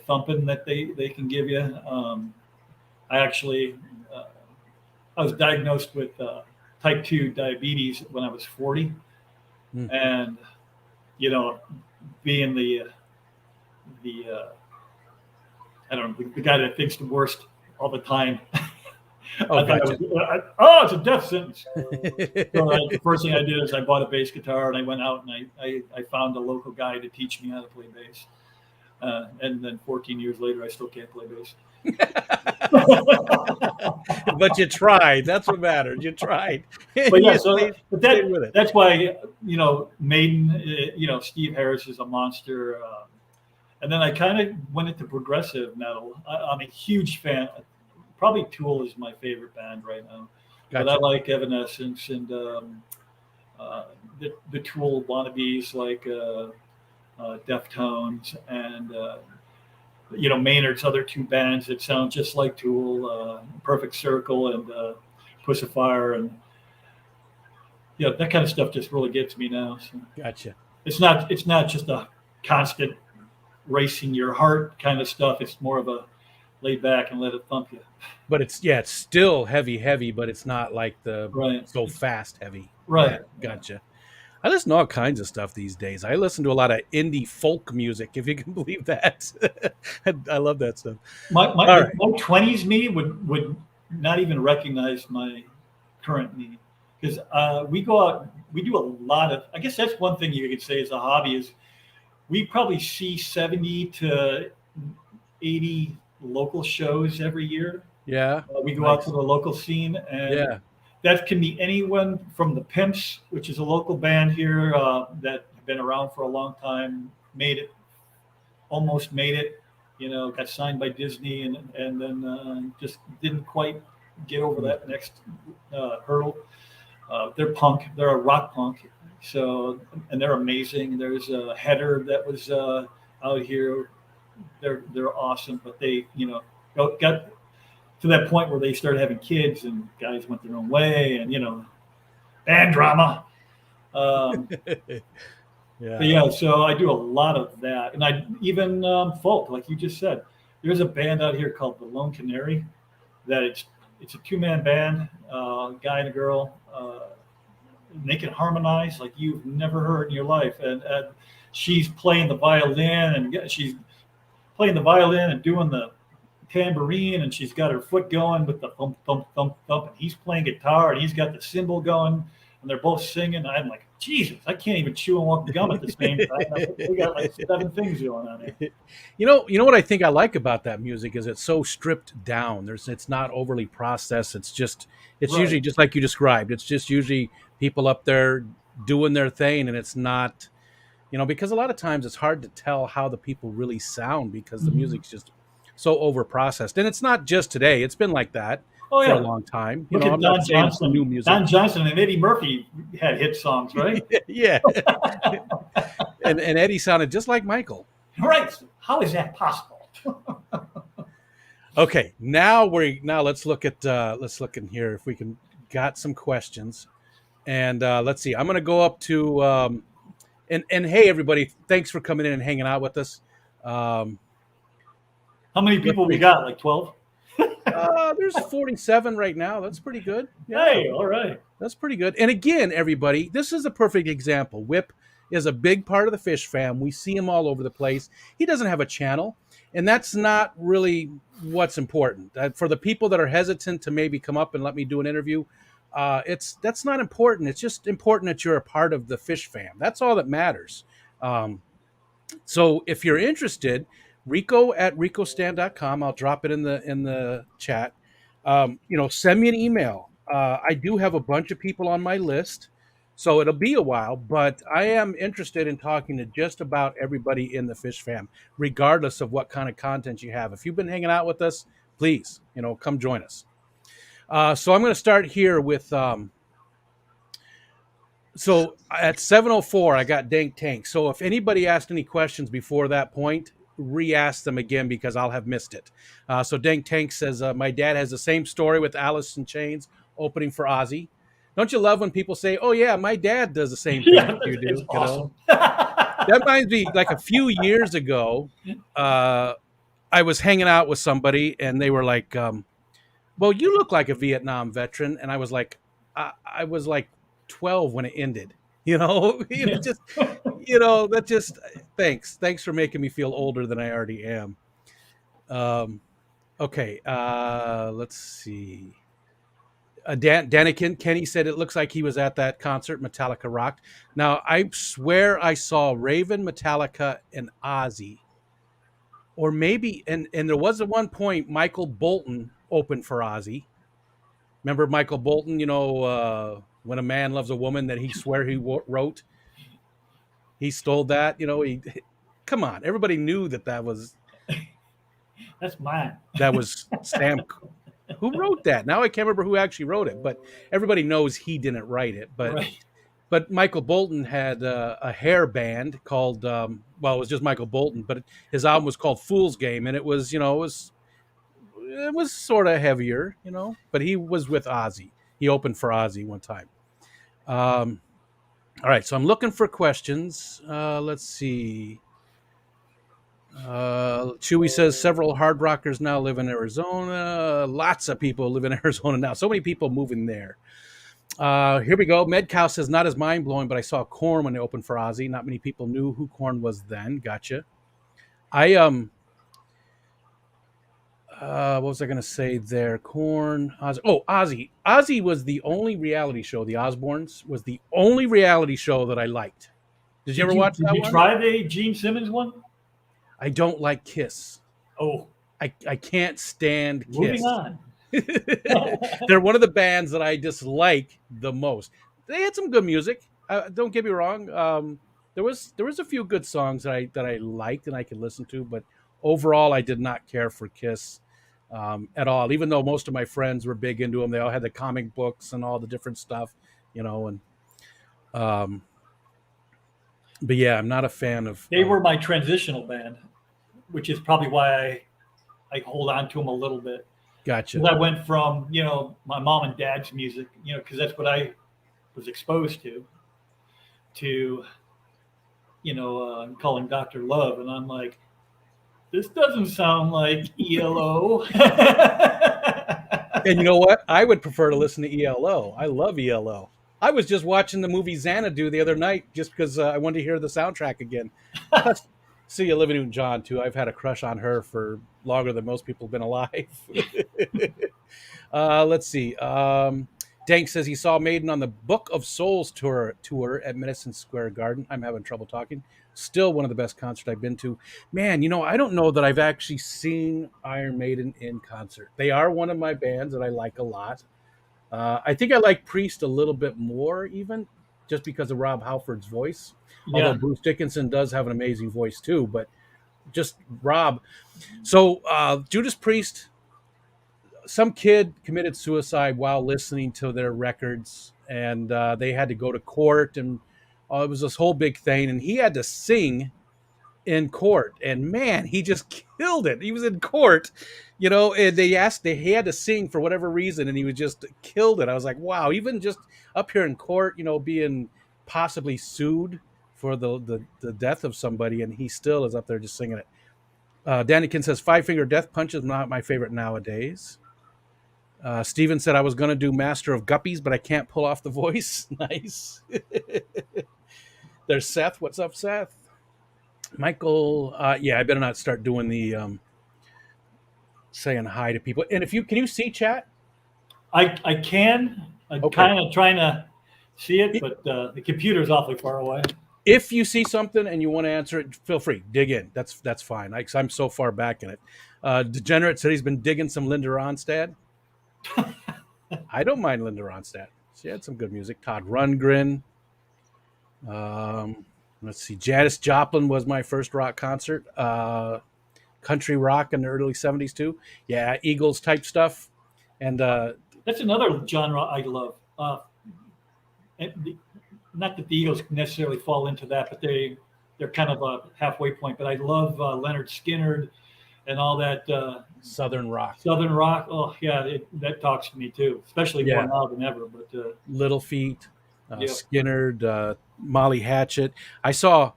thumping that they can give you. I actually uh, I was diagnosed with type 2 diabetes when I was 40, Mm. and you know, being the I don't know the guy that thinks the worst all the time. Oh, I thought gotcha. oh, it's a death sentence. So the first thing I did is I bought a bass guitar and I went out and I found a local guy to teach me how to play bass. And then 14 years later, I still can't play bass. But you tried. That's what matters. You tried. But yeah, You so but stayed with it. that's why Maiden, Steve Harris is a monster. And then I kind of went into progressive metal. I'm a huge fan. Probably Tool is my favorite band right now, but I Gotcha. like Evanescence and the Tool wannabes like Deftones and Maynard's other two bands that sound just like Tool, Perfect Circle and Pussifier, and that kind of stuff just really gets me now. So Gotcha. it's not just a constant racing your heart kind of stuff. It's more of a lay back and let it thump you. But it's still heavy, but it's not like the Right. so fast heavy. Yeah, Right. Yeah. gotcha. I listen to all kinds of stuff these days. I listen to a lot of indie folk music, if you can believe that. I love that stuff. My All my right. my twenties me would not even recognize my current me because we go out. We do a lot of. I guess that's one thing you could say is a hobby is we probably see 70 to 80 local shows every year. Yeah. We go out to Nice. the local scene, and Yeah. that can be anyone from the Pimps, which is a local band here that have been around for a long time, almost made it, got signed by Disney, and then just didn't quite get over Mm. that next hurdle. They're punk, they're a rock punk, so and they're amazing. There's a Header that was out here. They're awesome, but they got to that point where they started having kids and guys went their own way, and band drama. Um, but Yeah. yeah, so I do a lot of that, and I even folk, like you just said. There's a band out here called the Lone Canary. That it's a two-man band, guy and a girl. And they can harmonize like you've never heard in your life, and she's playing the violin, and she's playing the violin and doing the tambourine, and she's got her foot going with the thump thump thump thump, and he's playing guitar and he's got the cymbal going, and they're both singing. I'm like, Jesus, I can't even chew and walk gum at the same time. We got like seven things going on there. You know what I think I like about that music is it's so stripped down. It's not overly processed. It's Right. usually just like you described. It's just usually people up there doing their thing, and it's not, because a lot of times it's hard to tell how the people really sound because the Mhm. music's just so over processed. And it's not just today. It's been like that Oh for a yeah. long time. Look at I'm not Don saying it's new Johnson. music. Don Johnson and Eddie Murphy had hit songs, right? Yeah. And Eddie sounded just like Michael. Right. How is that possible? Okay, now let's look in here if we can got some questions, and let's see. I'm going to go up to and hey everybody, thanks for coming in and hanging out with us. Um, How many let's people we see. got? Like 12? There's 47 right now. That's pretty good. Yeah, Hey, all right. that's pretty good. And again, everybody, this is a perfect example. Whip is a big part of the Fish Fam. We see him all over the place. He doesn't have a channel, and that's not really what's important. For the people that are hesitant to maybe come up and let me do an interview, that's not important. It's just important that you're a part of the Fish Fam. That's all that matters. Um, so if you're interested, Rico at ricostand.com. I'll drop it in the chat. Send me an email. I do have a bunch of people on my list. So it'll be a while, but I am interested in talking to just about everybody in the Fish Fam, regardless of what kind of content you have. If you've been hanging out with us, please, come join us. So I'm going to start here with. So at 7:04, I got Dank Tank. So if anybody asked any questions before that point, re-ask them again because I'll have missed it. So Dank Tank says, my dad has the same story with Alice in Chains opening for Ozzy. Don't you love when people say, "Oh yeah, my dad does the same thing Yeah, that you it's do"? awesome. That reminds me, like a few years ago, uh, I was hanging out with somebody and they were like, "Well, you look like a Vietnam veteran," and I was like, I was like 12 when it ended. Yeah. Just that just thanks for making me feel older than I already am. Um, okay, let's see. Danikin Kenny said it looks like he was at that concert Metallica rocked. Now I swear I saw Raven, Metallica, and Ozzy, or maybe and there was at one point Michael Bolton opened for Ozzy. Remember Michael Bolton? When a man loves a woman that he swear he wrote, he stole that. He come on, everybody knew That's mine. that was Sam. Who wrote that? Now I can't remember who actually wrote it, but everybody knows he didn't write it. But Right. but Michael Bolton had a hair band called well, it was just Michael Bolton, but his album was called Fool's Game, and it was sort of heavier, but he was with Ozzy. He opened for Ozzy one time. Um, all right, so I'm looking for questions. Let's see. Chewy says several hard rockers now live in Arizona. Lots of people live in Arizona now. So many people moving there. Here we go. Medcow says not as mind blowing, but I saw Korn when they opened for Ozzy. Not many people knew who Korn was then. Gotcha. I what was I going to say there? Korn, Ozzy. Oh, Ozzy. Ozzy was the only reality show. The Osbournes was the only reality show that I liked. Did you Did ever you watch did that you one? try the Gene Simmons one? I don't like Kiss. Oh, I can't stand moving Kiss. on. They're one of the bands that I dislike the most. They had some good music. Don't get me wrong. There was a few good songs that I liked and I could listen to, but overall, I did not care for Kiss at all. Even though most of my friends were big into them, they all had the comic books and all the different stuff, and um, but yeah, I'm not a fan of. They were my transitional band, which is probably why I hold on to them a little bit. Gotcha. Because I went from my mom and dad's music, because that's what I was exposed to calling Dr. Love, and I'm like, this doesn't sound like ELO. And you know what? I would prefer to listen to ELO. I love ELO. I was just watching the movie Xanadu the other night just because I wanted to hear the soundtrack again. Plus, see, Olivia Newton-John too. I've had a crush on her for longer than most people have been alive. Let's see. Dank says he saw Maiden on the Book of Souls tour at Madison Square Garden. I'm having trouble talking. Still one of the best concerts I've been to. Man, I don't know that I've actually seen Iron Maiden in concert. They are one of my bands that I like a lot. I think I like Priest a little bit more, even just because of Rob Halford's voice. Although Yeah, Bruce Dickinson does have an amazing voice too, but just Rob. So Judas Priest, some kid committed suicide while listening to their records, and they had to go to court, and it was this whole big thing, and he had to sing in court, and man, he just killed it. He was in court, and he had to sing for whatever reason, and he was just killed it. I was like, wow, even just up here in court, being possibly sued for the death of somebody, and he still is up there just singing it. Danikin says Five Finger Death Punch is not my favorite nowadays. Steven said I was going to do Master of Guppies, but I can't pull off the voice. Nice. There's Seth. What's up, Seth? Michael, yeah, I better not start doing the saying hi to people. And if you can you see chat? I can. I'm Okay. kind of trying to see it, but the computer's awfully far away. If you see something and you want to answer it, feel free. Dig in. That's fine. I'm so far back in it. Degenerate said he's been digging some Linda Ronstadt. I don't mind Linda Ronstadt. She had some good music. Todd Rundgren. Let's see. Janis Joplin was my first rock concert. Country rock in the early '70s too. Yeah, Eagles type stuff. And That's another genre I love. And not that the Eagles necessarily fall into that, but they're kind of a halfway point. But I love Leonard Skinner and all that Southern rock. Southern rock. Oh yeah, that talks to me too, especially more Yeah, now than ever. But Little Feat, yeah, Skinner, Molly Hatchet. I saw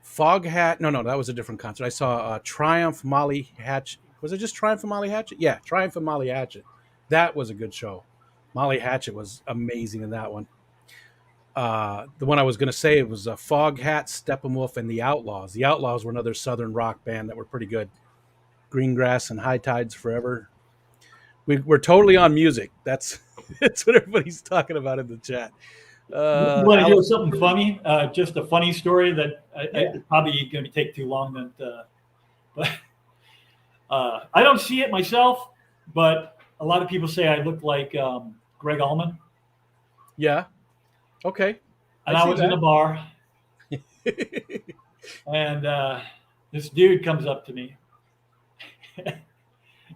Foghat. No, that was a different concert. I saw Triumph Molly Hatchet. Was it just Triumph and Molly Hatchet? Yeah, Triumph and Molly Hatchet. That was a good show. Molly Hatchet was amazing in that one. The one I was going to say, it was Foghat, Steppenwolf, and the Outlaws. The Outlaws were another Southern rock band that were pretty good. Greengrass and High Tides Forever. We're totally on music. That's that's what everybody's talking about in the chat. you want to hear Alice, something funny? Just a funny story that yeah, probably going to take too long. But I don't see it myself, but a lot of people say I look like Greg Allman. yeah, okay, I And I see was in a that. bar, and this dude comes up to me.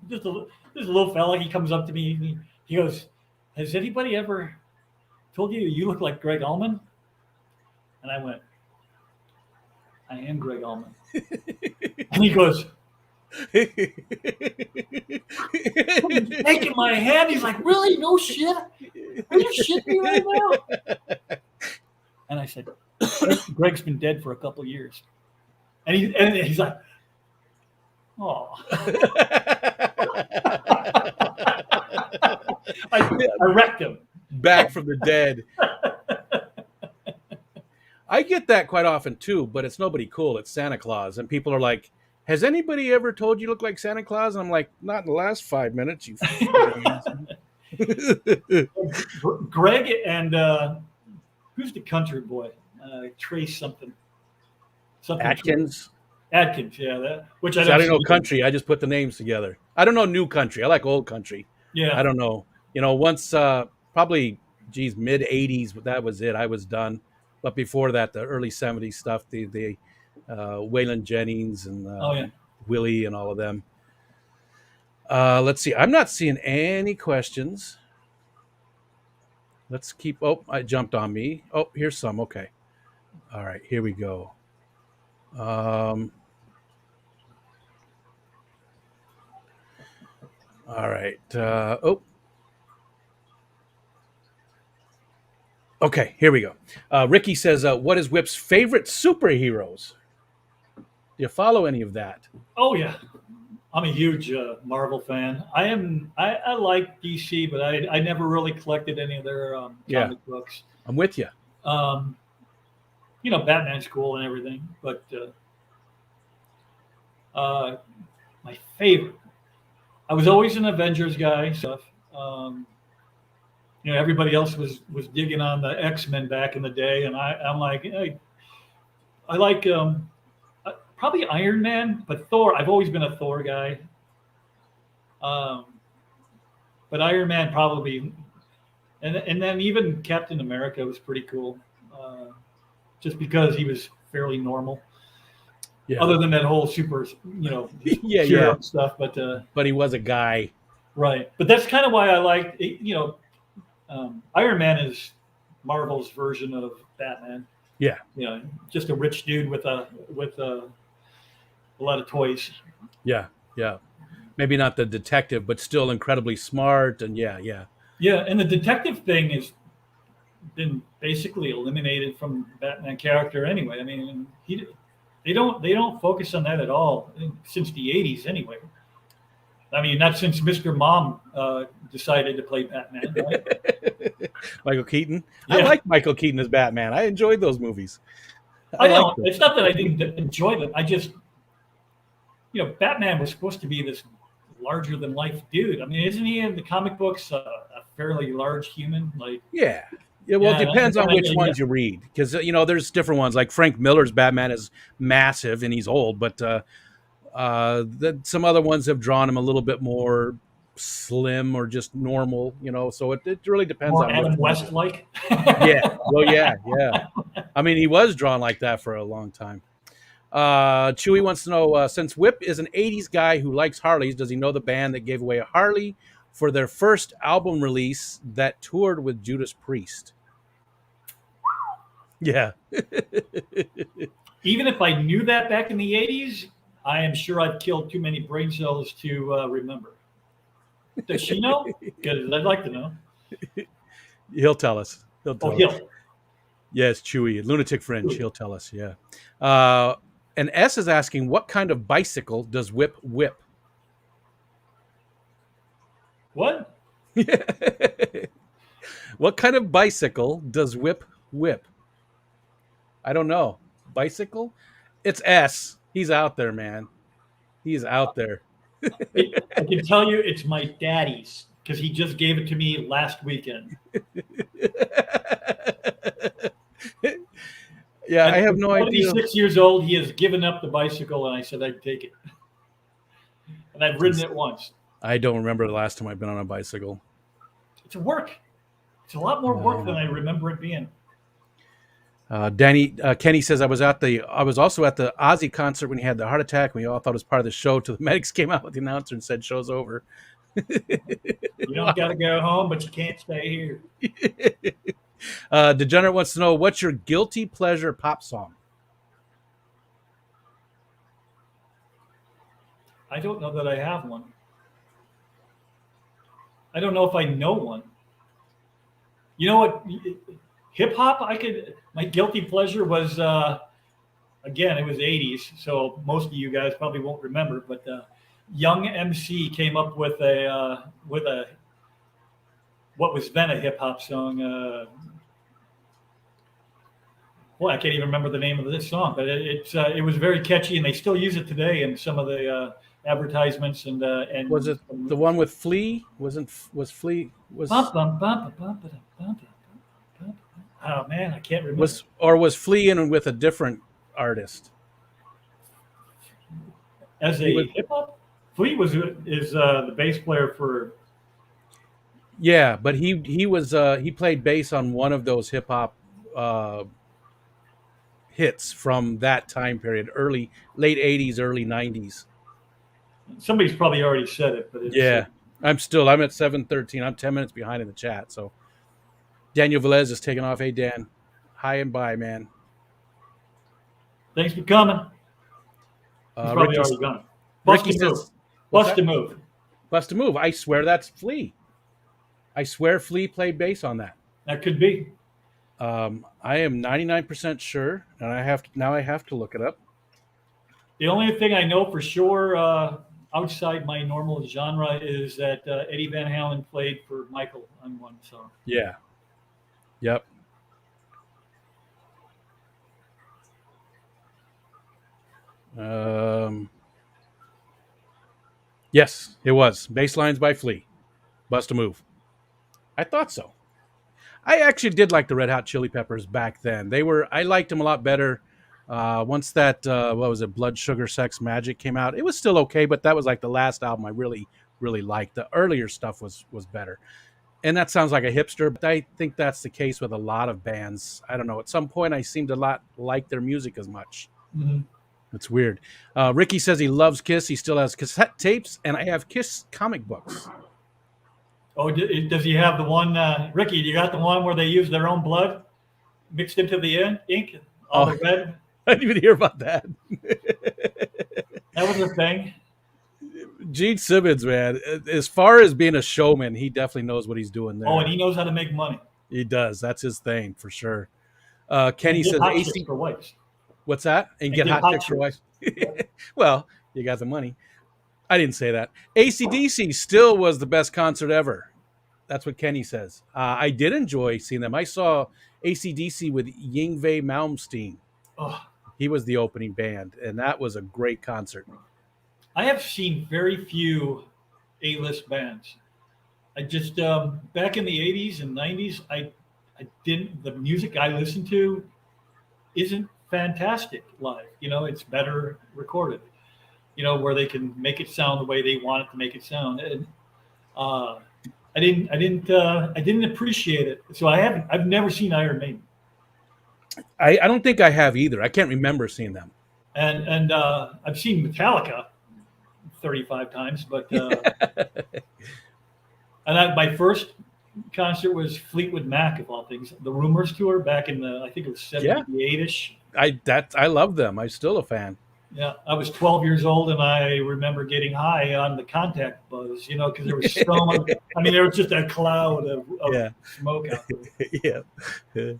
This little fella, he comes up to me. And he goes, "Has anybody ever told you you look like Greg Allman?" And I went, "I am Greg Allman." And he goes, shaking my hand. He's like, "Really? No shit? Are you shitting me right now?" And I said, "Greg's been dead for a couple of years." And he's like, "Oh." I wrecked him. Back from the dead. I get that quite often too, but it's nobody cool. It's Santa Claus, and people are like, "Has anybody ever told you look like Santa Claus?" And I'm like, "Not in the last 5 minutes, you fucking Greg and who's the country boy? Trace something. Atkins." Atkins, yeah, which I See, I don't don't know see. country. I just put the names together. I don't know new country. I like old country. I Yeah. don't know. Once probably, geez, mid '80s, but that was it. I was done. But before that, the early '70s stuff, the Waylon Jennings and Oh yeah. Willie and all of them. Let's see. I'm not seeing any questions. Let's keep. Oh, I jumped on me. Oh, here's some. Okay. All right. Here we go. Um, all right. Oh, okay. Here we go. Ricky says, "What is Whip's favorite superheroes? Do you follow any of that?" Oh yeah. I'm a huge Marvel fan. I like DC, but I never really collected any of their Yeah, comic books. I'm with you. Um, Batman's cool and everything, but my favorite. I was always an Avengers guy. Stuff. Um, Everybody else was digging on the X-Men back in the day, and I'm like, hey, I like probably Iron Man, but Thor. I've always been a Thor guy. Um, but Iron Man probably, and then even Captain America was pretty cool, just because he was fairly normal. Yeah, Other than that whole super, yeah, yeah. hero stuff, but But he was a guy. right. But that's kind of why I like, Iron Man is Marvel's version of Batman. Yeah, Just a rich dude with a lot of toys. yeah, yeah. Maybe not the detective, but still incredibly smart. And yeah, yeah, Yeah, and the detective thing has been basically eliminated from Batman character anyway. I mean, they don't focus on that at all since the '80s anyway. I mean, not since Mr. Mom decided to play Batman, right? Michael Keaton. I Yeah, like Michael Keaton as Batman. I enjoyed those movies. I I liked know. them. It's not that I didn't enjoy them. I just, Batman was supposed to be this larger than life dude. I mean, isn't he in the comic books a fairly large human? Like, Yeah. Yeah, well, it yeah, depends on which yeah, ones you read because there's different ones. Like Frank Miller's Batman is massive and he's old, but some other ones have drawn him a little bit more slim or just normal, so it really depends More on which Adam one. West like. Yeah. Well, yeah. I mean, he was drawn like that for a long time. Chewy wants to know, since Whip is an 80s guy who likes Harleys, does he know the band that gave away a Harley for their first album release that toured with Judas Priest? Yeah. Even if I knew that back in the 80s, I am sure I've killed too many brain cells to remember. Does she know? Because I'd like to know. He'll tell us. Oh, Hill. Yes, Chewy, lunatic fringe. He'll tell us. Yeah. Uh, and S is asking, what kind of bicycle does Whip whip? What? What kind of bicycle does Whip whip? I don't know. Bicycle? It's S. He's out there, man. He's out there. I can tell you it's my daddy's because he just gave it to me last weekend. Yeah, At I have no idea. 76 years old, he has given up the bicycle, and I said I'd take it. And I've ridden it once. I don't remember the last time I've been on a bicycle. It's work. It's a lot more work than I remember it being. Kenny says I was also at the Ozzy concert when he had the heart attack. We all thought it was part of the show till the medics came out with the announcer and said show's over. You don't got to go home, but you can't stay here. Degenerate wants to know, what's your guilty pleasure pop song? I don't know that I have one. I don't know if I know one. You know what? Hip hop, my guilty pleasure was, again, it was 80s, so most of you guys probably won't remember, but Young MC came up with what was then a hip hop song. I can't even remember the name of this song, but it was very catchy, and they still use it today in some of the advertisements and was it the one with Flea? Was Flea Oh man, I can't remember. Was Flea in with a different artist? As a hip hop, Flea is the bass player for. Yeah, but he played bass on one of those hip hop hits from that time period, late 80s, early 90s. Somebody's probably already said it, but yeah, I'm at 7:13. I'm 10 minutes behind in the chat. So Daniel Velez is taking off. Hey Dan, hi and bye, man. Thanks for coming. He's probably already gone. Bust a move. Bust a move. I swear that's Flea. I swear Flea played bass on that. That could be. I am 99% sure, and I have to look it up. The only thing I know for sure outside my normal genre is that Eddie Van Halen played for Michael on one song. Yeah. Yep. Yes, it was. Basslines by Flea. Bust a move. I thought so. I actually did like the Red Hot Chili Peppers back then. I liked them a lot better. Once that, what was it, Blood, Sugar, Sex, Magic came out, it was still okay, but that was like the last album I really, really liked. The earlier stuff was better. And that sounds like a hipster, but I think that's the case with a lot of bands. I don't know. At some point, I seemed to not like their music as much. Mm-hmm. It's weird. Ricky says he loves Kiss. He still has cassette tapes, and I have Kiss comic books. Oh, does he have the one, Ricky, you got the one where they use their own blood mixed into the ink? All the red? I didn't even hear about that. That was a thing. Gene Simmons, man, as far as being a showman, he definitely knows what he's doing there. Oh, and he knows how to make money. He does. That's his thing for sure. Kenny says AC for wives. What's that? And get hot chicks for wives. Well, you got the money. I didn't say that. AC/DC still was the best concert ever. That's what Kenny says. I did enjoy seeing them. I saw AC/DC with Yngwie Malmsteen. Oh. He was the opening band, and that was a great concert. I have seen very few A-list bands. I just back in the 80s and 90s, I didn't. The music I listened to isn't fantastic live. It's better recorded. Where they can make it sound the way they want it to make it sound. And Uh, I didn't appreciate it. So I've never seen Iron Maiden, I don't think I have either. I can't remember seeing them. and I've seen Metallica 35 times, but my first concert was Fleetwood Mac of all things, the Rumors tour back in the I think it was Yeah, 78 ish. I love them. I'm still a fan. Yeah, I was 12 years old, and I remember getting high on the contact buzz, because there was so much. I mean, there was just a cloud of Yeah, smoke out there. yeah.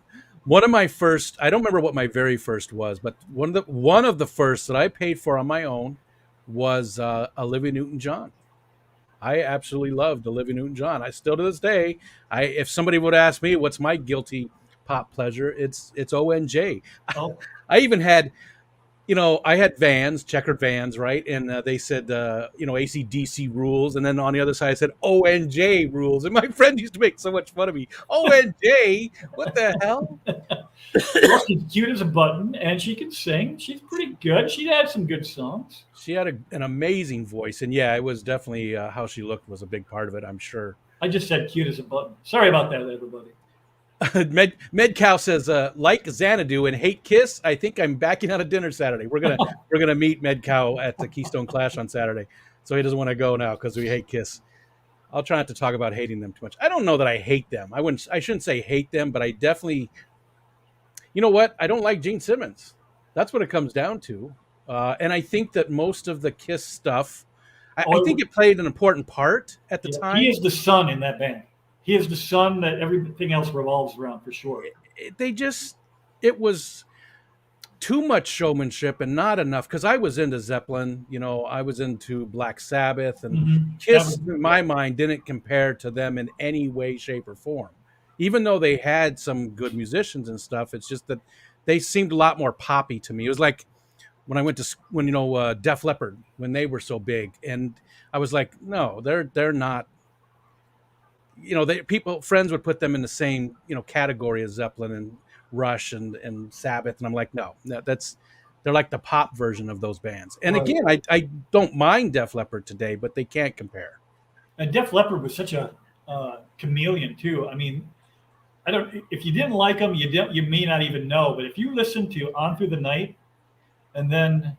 One of my first, I don't remember what my very first was, but one of the first that I paid for on my own was Olivia Newton-John. I absolutely loved Olivia Newton-John. I still to this day, I if somebody would ask me what's my guilty pop pleasure, it's ONJ. Oh, I even had I had Vans, checkered Vans, right? And they said, AC/DC rules. And then on the other side, I said ONJ rules. And my friend used to make so much fun of me. ONJ? What the hell? well, she's cute as a button, and she can sing. She's pretty good. She had some good songs. She had an amazing voice. And yeah, it was definitely how she looked was a big part of it, I'm sure. I just said cute as a button. Sorry about that, everybody. Medcow says, like Xanadu and hate Kiss. I think I'm backing out of dinner Saturday. We're gonna meet Medcow at the Keystone Clash on Saturday, so he doesn't want to go now because we hate Kiss. I'll try not to talk about hating them too much. I don't know that I hate them. I shouldn't say hate them, but I definitely. You know what? I don't like Gene Simmons. That's what it comes down to. And I think that most of the Kiss stuff, I think Oh, it played an important part at the yeah. He time. is the sun in that band. He is the sun that everything else revolves around for sure. It was too much showmanship and not enough because I was into Zeppelin, I was into Black Sabbath, and That was Kiss, in my mind, didn't compare to them in any way, shape, or form. Even though they had some good musicians and stuff, it's just that they seemed a lot more poppy to me. It was like when I went to when Def Leppard when they were so big, and I was like, no, they're not. They people friends would put them in the same category as Zeppelin and Rush and Sabbath, and I'm like, no, that's they're like the pop version of those bands. And right. again, I don't mind Def Leppard today, but they can't compare. And Def Leppard was such a chameleon too. I mean, I don't. If you didn't like them, you may not even know. But if you listen to On Through the Night and then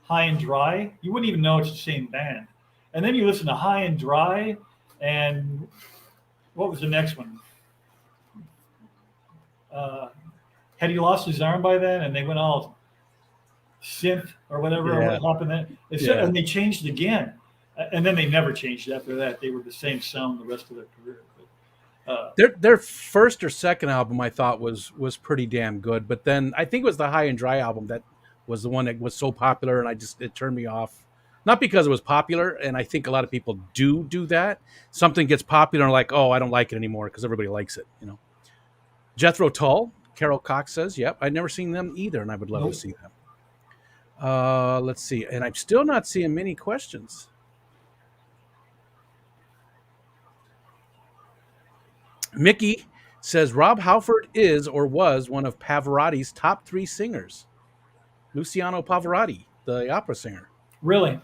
High and Dry, you wouldn't even know it's the same band. And then you listen to High and Dry, and what was the next one? Uh, had he lost his arm by then? And they went all synth or whatever, or Yeah, what happened then? yeah. And they changed again, and then they never changed after that. They were the same sound the rest of their career. But, Their first or second album I thought was pretty damn good, but then I think it was the High and Dry album that was the one that was so popular, and it turned me off. Not because it was popular, and I think a lot of people do that. Something gets popular, and like, oh, I don't like it anymore because everybody likes it. Jethro Tull, Carol Cox says, yep, I'd never seen them either, and I would love to nope. see them. Let's see, and I'm still not seeing many questions. Mickey says Rob Halford is or was one of Pavarotti's top three singers. Luciano Pavarotti, the opera singer. Really,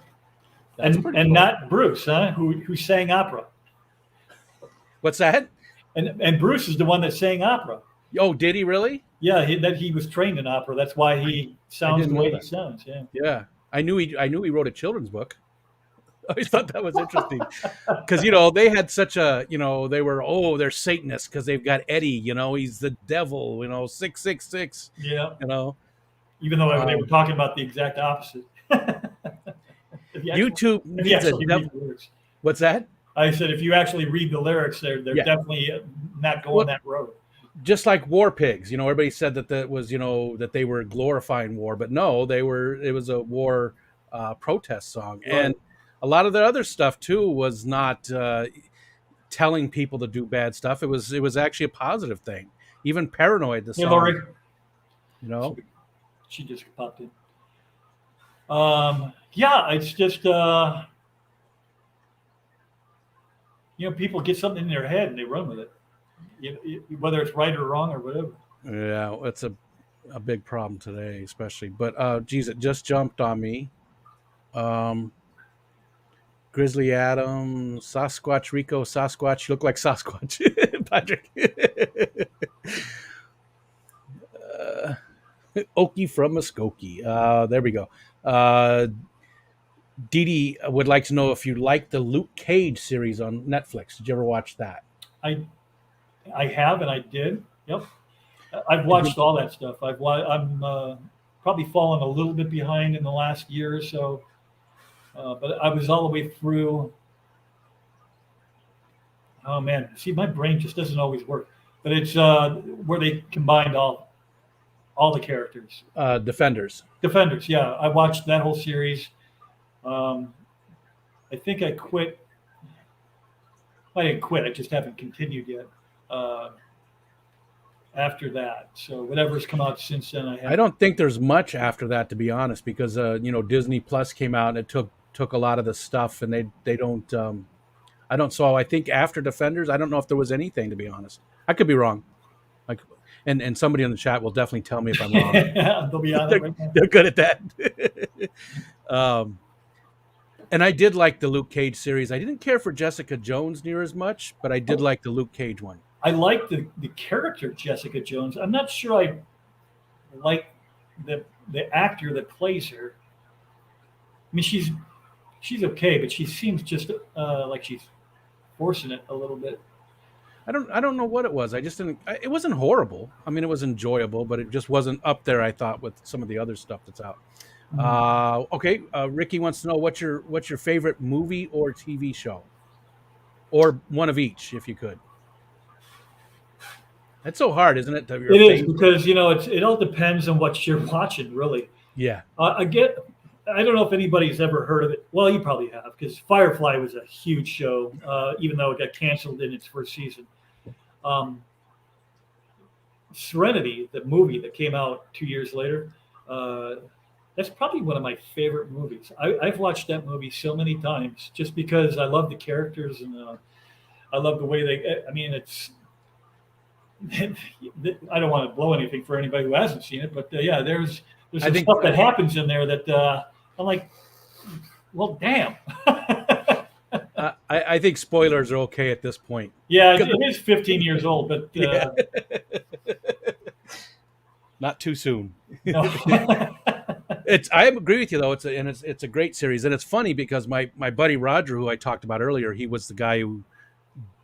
That's and pretty and cool. not Bruce, huh? Who sang opera? What's that? And Bruce is the one that sang opera. Oh, did he really? Yeah, he was trained in opera. That's why he I sounds didn't the know way he that. sounds. Yeah. Yeah, I knew he wrote a children's book. I always thought that was interesting because they had such a they were they're Satanists because they've got Eddie. He's the devil. 666. Yeah. You know, Even though they were um, talking about the exact opposite. YouTube If you needs a actually read devil. the lyrics. What's that? I said, if you actually read the lyrics, they're Yeah. definitely not going Well, that road. just like war pigs, everybody said that was that they were glorifying war, but no, it was a war protest song. Right. And a lot of the other stuff too was not telling people to do bad stuff. It was actually a positive thing. Even Paranoid, the Hey, song, Lori. you know She just popped in. Yeah, it's just people get something in their head and they run with it. Whether it's right or wrong or whatever. yeah, it's a big problem today, especially. But geez, it just jumped on me. Grizzly Adam, Sasquatch Rico, Sasquatch. You look like Sasquatch, Patrick. uh, Okie from Muskogee. There we go. Dee Dee would like to know if you like the Luke Cage series on Netflix. Did you ever watch that? I I have and I did. Yep. I've Did you? watched all that stuff. I'm probably fallen a little bit behind in the last year or so, but I was all the way through. Oh man, see, my brain just doesn't always work. But it's where they combined all the characters. Defenders. Defenders, yeah, I watched that whole series. Um, I think I quit. I didn't quit. I just haven't continued yet. Uh, After that, so whatever's come out since then, I I have. don't think there's much after that, to be honest, because Disney Plus came out and it took a lot of the stuff, and they don't. I don't. So I think after Defenders, I don't know if there was anything, to be honest. I could be wrong. Like, and somebody in the chat will definitely tell me if I'm wrong. They'll be on it they're, right now. they're good at that. um, and I did like the Luke Cage series. I didn't care for Jessica Jones near as much, but I did like the Luke Cage one. I like the character Jessica Jones. I'm not sure I like the actor that plays her. I mean, she's okay, but she seems just like she's forcing it a little bit. I don't know what it was. I just didn't. It wasn't horrible. I mean, it was enjoyable, but it just wasn't up there. I thought with some of the other stuff that's out. Mhm. Okay, Ricky wants to know what's your favorite movie or TV show, or one of each, if you could. That's so hard, isn't it? To have your It is favorite. because it all depends on what you're watching, really. Yeah. I get. I don't know if anybody's ever heard of it. Well, you probably have because Firefly was a huge show, even though it got canceled in its first season. Um, Serenity, the movie that came out 2 years later, uh, that's probably one of my favorite movies. I've watched that movie so many times just because I love the characters and I love the way they. I mean, it's. I don't want to blow anything for anybody who hasn't seen it, but yeah, there's I some think stuff that happens in there that I'm like, well, damn. I think spoilers are okay at this point. Yeah, it is 15 years old, but Yeah. Not too soon. no. It's. I agree with you though. It's a great series, and it's funny because my buddy Roger, who I talked about earlier, he was the guy who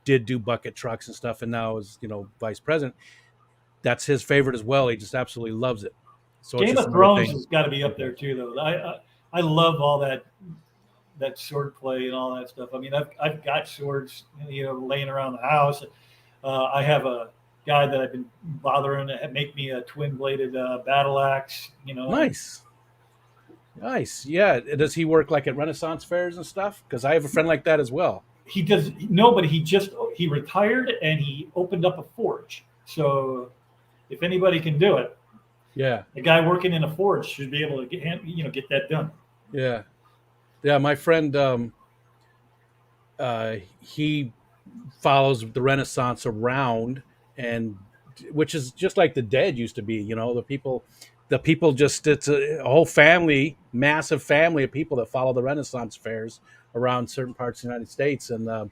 did do bucket trucks and stuff, and now is vice president. That's his favorite as well. He just absolutely loves it. So it's Game just of another Thrones thing. has got to be up there too, though. I love all that sword play and all that stuff. I mean, I've got swords, laying around the house. I have a guy that I've been bothering to make me a twin bladed battle axe. Nice, nice. Yeah. Does he work like at Renaissance fairs and stuff? Because I have a friend like that as well. He does no, but he retired and he opened up a forge. So if anybody can do it, Yeah, the guy working in a forge should be able to get that done. yeah, yeah. My friend, he follows the Renaissance around, and which is just like the dead used to be. The people just it's a whole family, massive family of people that follow the Renaissance fairs around certain parts of the United States, and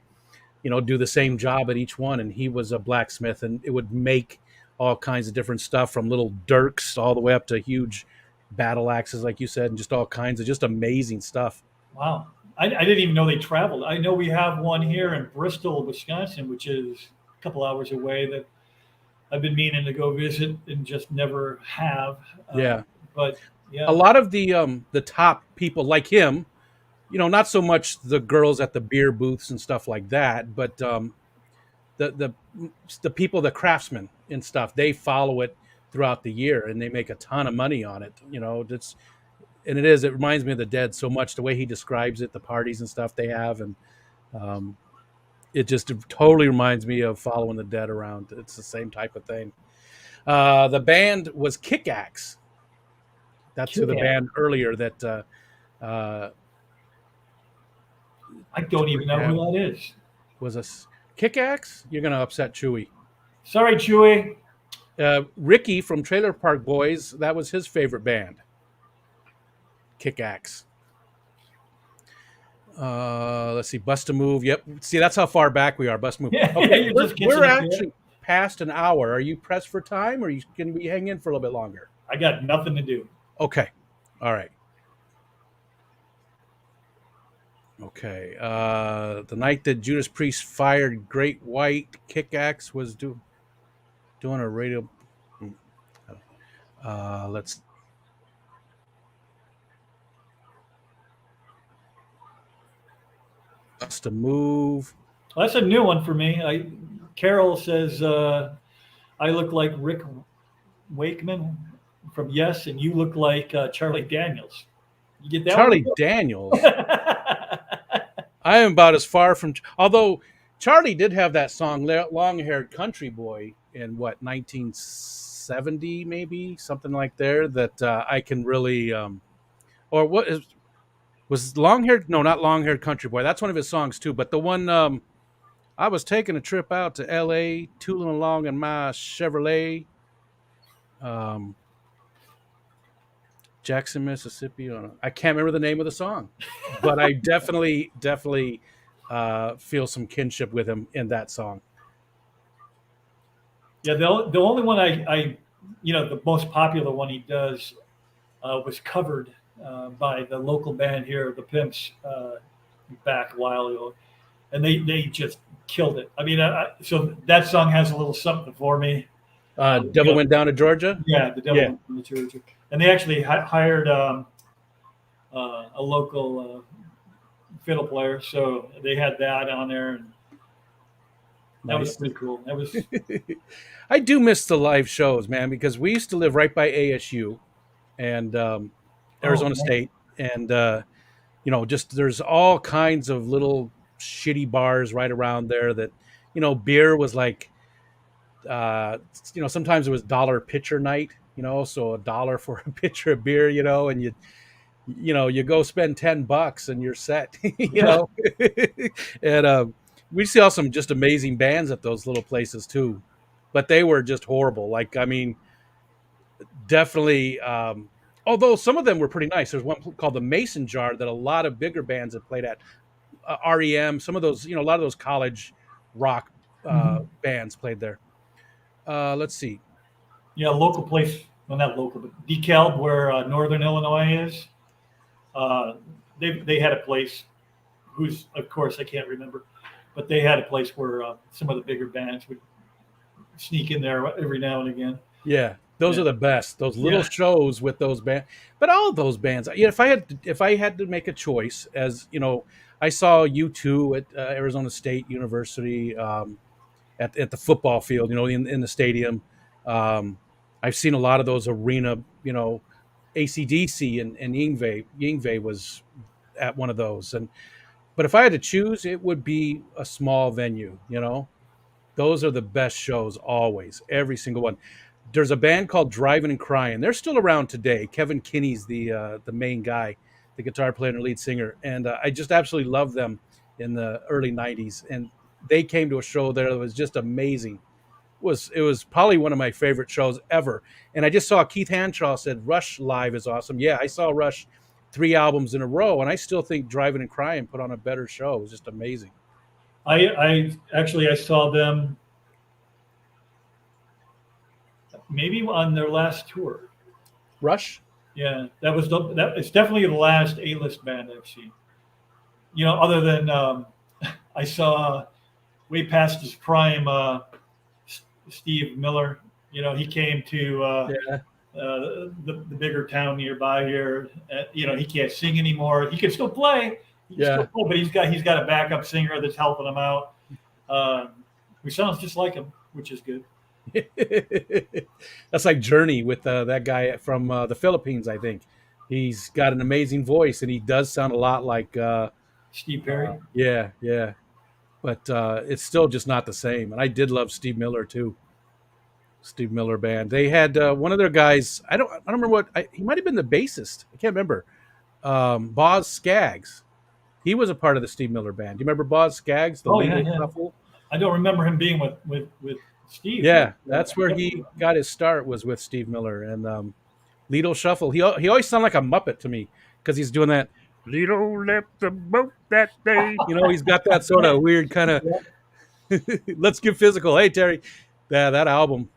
do the same job at each one. And he was a blacksmith, and it would make all kinds of different stuff from little dirks all the way up to huge battle axes, like you said, and just all kinds of just amazing stuff. Wow. I didn't even know they traveled. I know we have one here in Bristol, Wisconsin, which is a couple hours away that I've been meaning to go visit and just never have. Yeah. But A yeah, lot of the top people like him, not so much the girls at the beer booths and stuff like that, but the the the people, the craftsmen and stuff, they follow it throughout the year, and they make a ton of money on it. That's and it reminds me of the dead so much, the way he describes it, the parties and stuff they have, and um, it just totally reminds me of following the dead around. It's the same type of thing. The band was Kickaxe. That's who the Kick-Ass. band earlier that uh, I don't even know yeah, who that is. was a Kickaxe. You're gonna upset Chewy. Sorry, Chewy. Ricky from Trailer Park Boys. That was his favorite band. Kickaxe. Let's see, Bust a Move. Yep. See, that's how far back we are. Bust a Move. Yeah, Okay, you're we're just we're catching up there. actually past an hour. Are you pressed for time, or can we hang in for a little bit longer? I got nothing to do. Okay. All right. Okay. The night that Judas Priest fired Great White Kickaxe was doing a radio. Let's Bust a Move. Well, that's a new one for me. Carol says I look like Rick Wakeman from Yes, and you look like Charlie Daniels. You get that one? Charlie Daniels. I am about as far from. Although Charlie did have that song "Long Haired Country Boy" in what 1970, maybe something like there. That I can really. Or what is was long haired? No, not long haired country boy. That's one of his songs too. But the one I was taking a trip out to L.A., tooling along in my Chevrolet. Um, Jackson, Mississippi. I can't remember the name of the song, but I definitely feel some kinship with him in that song. Yeah, the only one the most popular one he does was covered by the local band here, the Pimps, back a while ago, and they just killed it. I mean, so that song has a little something for me. Devil Went Down to Georgia. Yeah, the Devil Went Down to Georgia, and they actually hired a local fiddle player, so they had that on there, and that was pretty cool. That was I do miss the live shows, man, because we used to live right by ASU and Arizona State, and just there's all kinds of little shitty bars right around there that, beer was like, sometimes it was dollar pitcher night, so $1 for a pitcher of beer, and you go spend $10 and you're set, and we saw some just amazing bands at those little places too, but they were just horrible. Like, I mean, definitely. Although some of them were pretty nice. There's one called the Mason Jar that a lot of bigger bands have played at. REM, some of those, a lot of those college rock bands played there. Let's see. Yeah, local place. Well, not local, but DeKalb, where Northern Illinois is. They had a place. Who's, of course, I can't remember, but they had a place where some of the bigger bands would sneak in there every now and again. Yeah, those are the best. Those little shows with those bands, but all of those bands. If I had to make a choice, as I saw U2 at Arizona State University at the football field, in the stadium. I've seen a lot of those arena, AC/DC and Yngwie. Yngwie was at one of those, but if I had to choose, it would be a small venue. Those are the best shows always, every single one. There's a band called Driving and Crying. They're still around today. Kevin Kinney's the main guy, the guitar player and lead singer, and I just absolutely loved them in the early '90s. And they came to a show there that was just amazing. It was probably one of my favorite shows ever. And I just saw Keith Hanshaw said Rush live is awesome. Yeah, I saw Rush 3 albums in a row, and I still think Driving and Crying put on a better show. It was just amazing. I saw them maybe on their last tour. Rush? Yeah, it's definitely the last A-list band I've seen. Other than I saw way past his prime Steve Miller. He came to the bigger town nearby here. He can't sing anymore. He can still play. But he's got a backup singer that's helping him out. Who sounds just like him, which is good. That's like Journey with that guy from the Philippines, I think. He's got an amazing voice, and he does sound a lot like Steve Perry. Yeah. But it's still just not the same. And I did love Steve Miller too. Steve Miller Band. They had one of their guys. I don't remember he might have been the bassist. I can't remember. Boz Scaggs. He was a part of the Steve Miller Band. Do you remember Boz Scaggs, the lead Shuffle? I don't remember him being with Steve. Yeah, that's where he got his start, was with Steve Miller and Lido Shuffle. He always sounded like a Muppet to me because he's doing that. Lito left the boat that day. He's got that sort of weird kind of Yeah. let's get physical. Hey Terry, that album.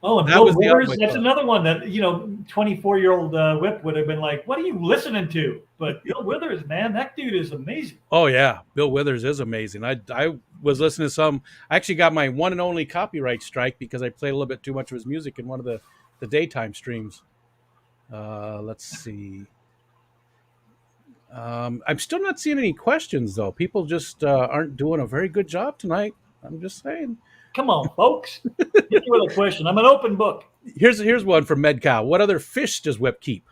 Oh, and That Bill was the album Withers, I that's thought. another one that, 24-year-old Whip would have been like, what are you listening to? But Bill Withers, man, that dude is amazing. Oh yeah, Bill Withers is amazing. I was listening to some. I actually got my one and only copyright strike because I played a little bit too much of his music in one of the daytime streams. Let's see. I'm still not seeing any questions though. People just aren't doing a very good job tonight. I'm just saying. Come on, folks. Hit me with a question. I'm an open book. Here's one from Medcow. What other fish does Whip keep?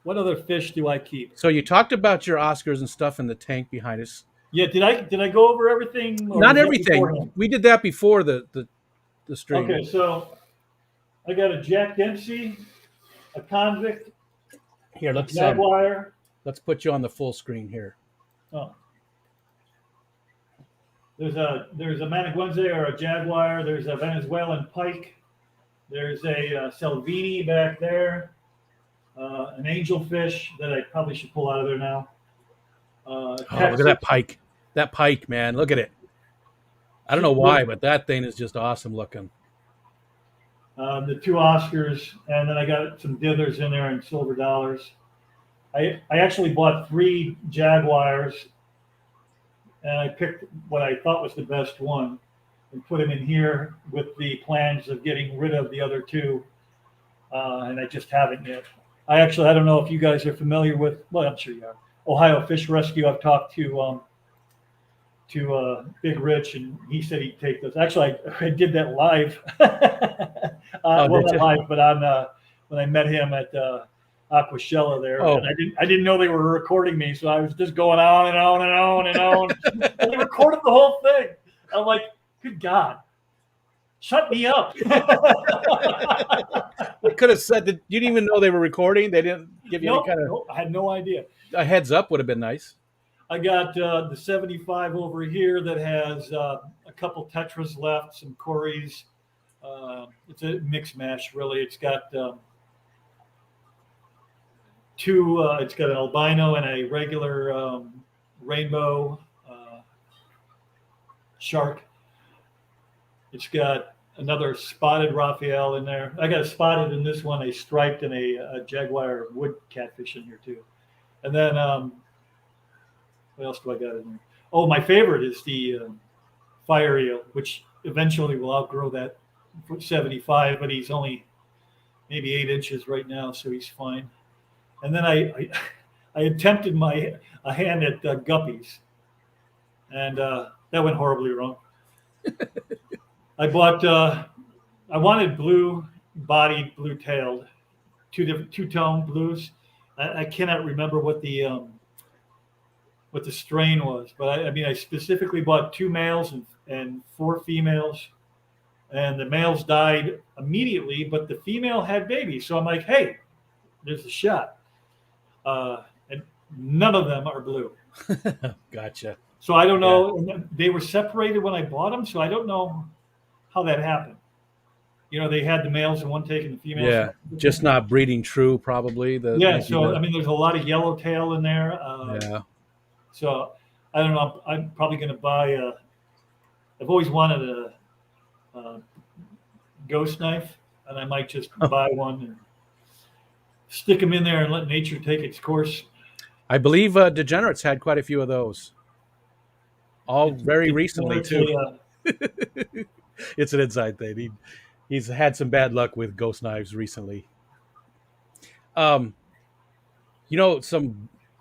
What other fish do I keep? So you talked about your Oscars and stuff in the tank behind us. Yeah, did I go over everything, or Not was that everything. beforehand? We did that before the stream. Okay, so I got a Jack Dempsey, a convict, Here, a let's jaguar. let's put you on the full screen here. Oh, there's a Managuense or a jaguar. There's a Venezuelan pike. There's a Salvini back there. An angelfish that I probably should pull out of there now. Oh, look at Texas, that pike. That pike, man. Look at it. I don't know why, but that thing is just awesome looking. the two Oscars, and then I got some dithers in there and silver dollars. I actually bought 3 jaguars, and I picked what I thought was the best one and put him in here with the plans of getting rid of the other 2, and I just haven't yet. I don't know if you guys are familiar with, well, I'm sure you are, Ohio Fish Rescue. I've talked to Big Rich, and he said he'd take those. Actually, I did that live. Well, not live, but on when I met him at Aquashella there, Oh. and I didn't know they were recording me, so I was just going on and on and on and on. And they recorded the whole thing. I'm like, good God, shut me up. They could have said that you didn't even know they were recording. They didn't give you any kind of No, I had no idea. a heads up. Would have been nice. I got the 75 over here that has a couple tetras left, some Corys. It's a mixed mash, really. It's got 2. It's got an albino and a regular rainbow shark. It's got another spotted Raphael in there. I got a spotted in this one, a striped, and a jaguar wood catfish in here too. And then what else do I got in there? Oh, my favorite is the fire eel, which eventually will outgrow that 75, but he's only maybe 8 inches right now, so he's fine. And then I attempted a hand at guppies, and that went horribly wrong. I bought. I wanted blue-bodied, blue-tailed, two-tone blues. I cannot remember what the strain was, but I specifically bought 2 males and 4 females, and the males died immediately, but the female had babies. So I'm like, hey, there's a shot. And none of them are blue. Gotcha. So I don't know. Yeah. They were separated when I bought them, so I don't know how that happened. They had the males and one taking the females. Yeah, just not breeding true, probably. So there's a lot of yellowtail in there. Yeah. So I don't know. I'm probably going to buy I've always wanted a ghost knife, and I might just buy one and stick them in there and let nature take its course. I believe Degenerates had quite a few of those. All very recently, too. It's an inside thing. He's had some bad luck with ghost knives recently. Some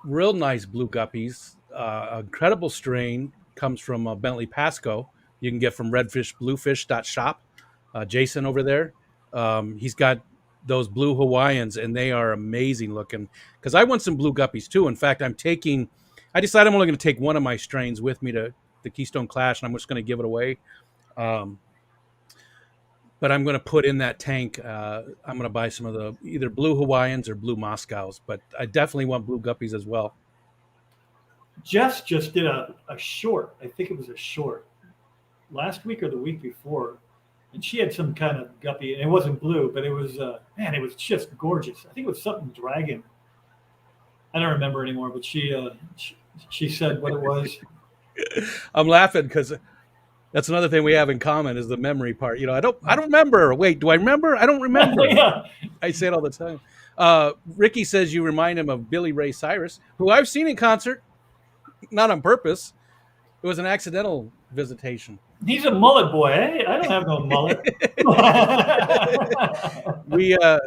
real nice blue guppies. Incredible strain comes from Bentley Pasco. You can get from redfishbluefish.shop. Jason over there, he's got those blue Hawaiians, and they are amazing looking. Because I want some blue guppies too. In fact, I decided I'm only going to take one of my strains with me to the Keystone Clash, and I'm just going to give it away. But I'm going to put in that tank. I'm going to buy some of the either blue Hawaiians or blue Moscows, but I definitely want blue guppies as well. Jess just did a short. I think it was a short last week or the week before, and she had some kind of guppy, and it wasn't blue, but it was it was just gorgeous. I think it was something dragon. I don't remember anymore, but she said what it was. I'm laughing because that's another thing we have in common is the memory part. I don't remember. Wait, do I remember? I don't remember. Yeah, I say it all the time. Ricky says you remind him of Billy Ray Cyrus, who I've seen in concert, not on purpose. It was an accidental visitation. he's a mullet boy. I don't have no mullet. we uh,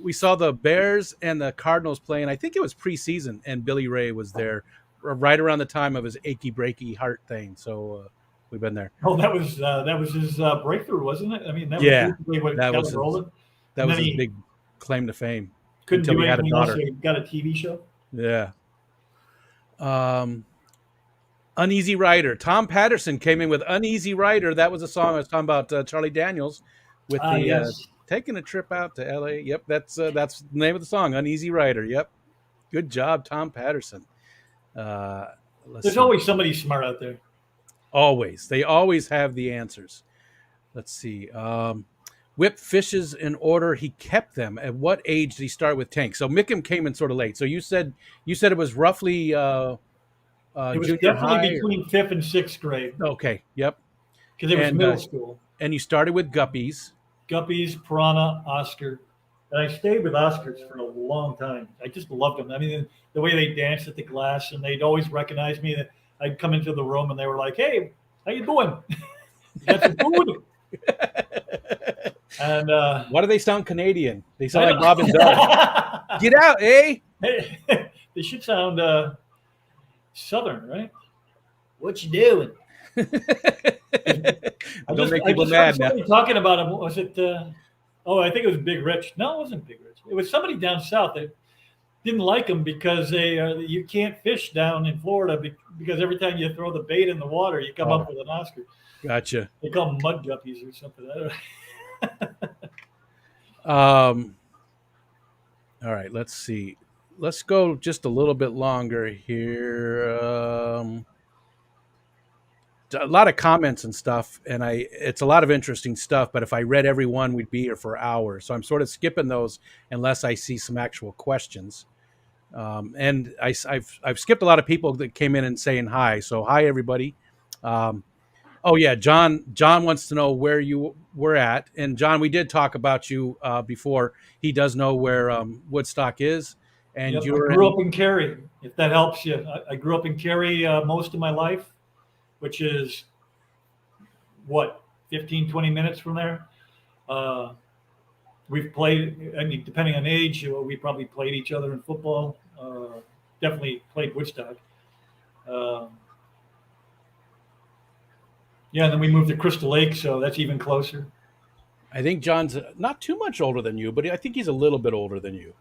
we saw the Bears and the Cardinals playing. I think it was preseason, and Billy Ray was there right around the time of his achy breaky heart thing. So we've been there. Oh, that was his breakthrough, wasn't it? I mean, that was Yeah, basically what that got was him his rolling. that And was then his he big claim to fame couldn't until do he had a anything else, so daughter. he got a TV show. Yeah. Um, Uneasy Rider. Tom Patterson came in with Uneasy Rider. That was a song I was talking about. Charlie Daniels with Ah, the yes. taking a trip out to L.A. Yep, that's the name of the song. Uneasy Rider. Yep. Good job, Tom Patterson. Uh, let's There's see. always somebody smart out there. Always, they always have the answers. Let's see. Whip fishes in order he kept them. At what age did he start with tanks? So Mickham came in sort of late. So you said it was roughly It was junior definitely high. between fifth and sixth grade Okay. Yep. because it was And middle school. and you started with guppies. Guppies, piranha, Oscar. And I stayed with Oscars for a long time. I just loved them. I mean, the way they danced at the glass, and they'd always recognize me. I'd come into the room, and they were like, "Hey, how you doing? You got some food?" And Why do they sound Canadian? They I sound like Robin Dud. Get out, eh? they should sound southern, right? What you doing? Don't make I people just heard mad now. somebody talking about him. Was it? Oh, I think it was Big Rich. No, it wasn't Big Rich. It was somebody down south that didn't like him because you can't fish down in Florida because every time you throw the bait in the water, you come Oh, up with an Oscar. gotcha. They call them mud guppies or something. I don't Um, all right, let's see. Let's go just a little bit longer here. A lot of comments and stuff, and it's a lot of interesting stuff. But if I read every one, we'd be here for hours. So I'm sort of skipping those unless I see some actual questions. And I've skipped a lot of people that came in and saying hi. So hi everybody. Um, oh yeah, John wants to know where you were at, and John, we did talk about you before. He does know where Woodstock is, and Yep, I you're grew in. up in Cary. If that helps you, I grew up in Cary most of my life, which is what 15, 20 minutes from there. Uh, we've played. I mean, depending on age, we probably played each other in football. Definitely played Woodstock. Um, yeah, and then we moved to Crystal Lake, so that's even closer. I think John's not too much older than you, but I think he's a little bit older than you,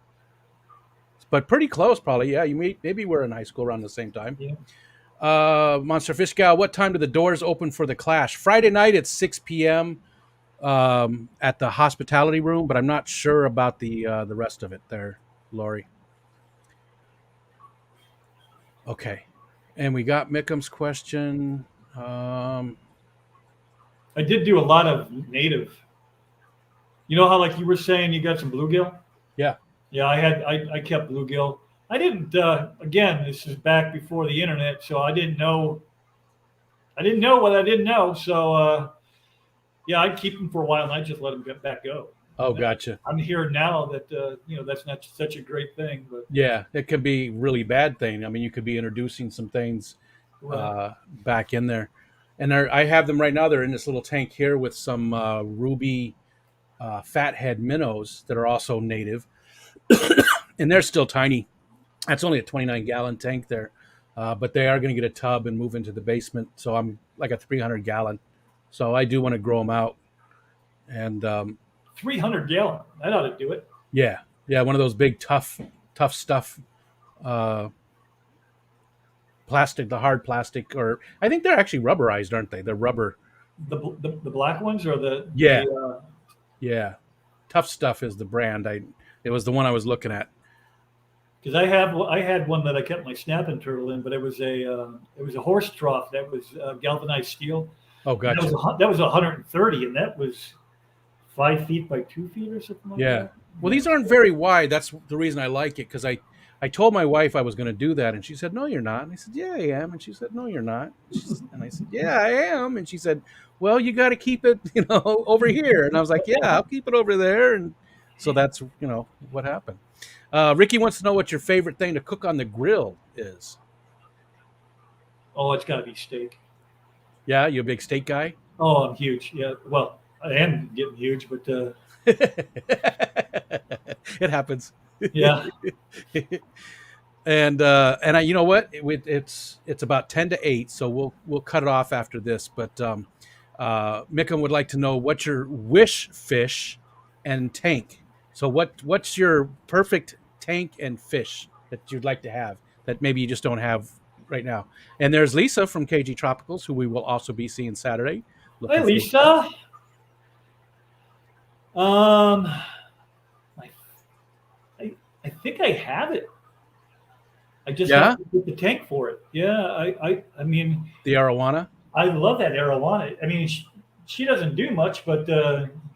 but pretty close probably. Yeah, maybe we're in high school around the same time. Yeah. Monster Fish Gal, what time do the doors open for the Clash? Friday night at 6 p.m. At the hospitality room, but I'm not sure about the rest of it there, Lori. Okay, and we got Mickham's question. I did do a lot of native. You know how, like you were saying, you got some bluegill. Yeah, Yeah, I kept bluegill. I didn't. Again, this is back before the internet, so I didn't know. I didn't know what I didn't know. So yeah, I'd keep them for a while, and I just let them get back go. oh, gotcha. I'm here now that that's not such a great thing, but Yeah, it could be really bad thing. I mean, you could be introducing some things right. back in there, and I have them right now. They're in this little tank here with some ruby fathead minnows that are also native, and they're still tiny. That's only a 29-gallon tank there, but they are going to get a tub and move into the basement. So I'm like a 300-gallon. So I do want to grow them out, and 300 gallon. That ought to do it. yeah, one of those big tough stuff. Uh, Plastic, the hard plastic, or I think they're actually rubberized, aren't they? They're rubber. The black ones or Yeah, yeah. Tough Stuff is the brand. It was the one I was looking at. because I had one that I kept my snapping turtle in, but it was a horse trough that was galvanized steel. Oh, And gotcha. that was 130, and that was 5 feet by 2 feet or something like Yeah. that. Well, Yeah. these aren't very wide. That's the reason I like it because I I told my wife I was going to do that, and she said, "No, you're not." And I said, "Yeah, I am." And she said, "No, you're not." And I said, "Yeah, I am." And she said, "Well, you got to keep it, over here." And I was like, "Yeah, I'll keep it over there." And so that's what happened. Ricky wants to know what your favorite thing to cook on the grill is. Oh, it's got to be steak. Yeah, you a big steak guy? Oh, I'm huge. Yeah. Well, I am getting huge, but It happens. yeah. And you know what? It's about 10 to 8, so we'll cut it off after this. But Mickham would like to know what's your wish fish and tank. So what's your perfect tank and fish that you'd like to have that maybe you just don't have right now? And there's Lisa from KG Tropicals, who we will also be seeing Saturday. Hi, Looking forward to that. Lisa. Um, I, I think I have it. I just have Yeah, to get the tank for it. Yeah. I mean, the arowana. I love that arowana. I mean, she doesn't do much, but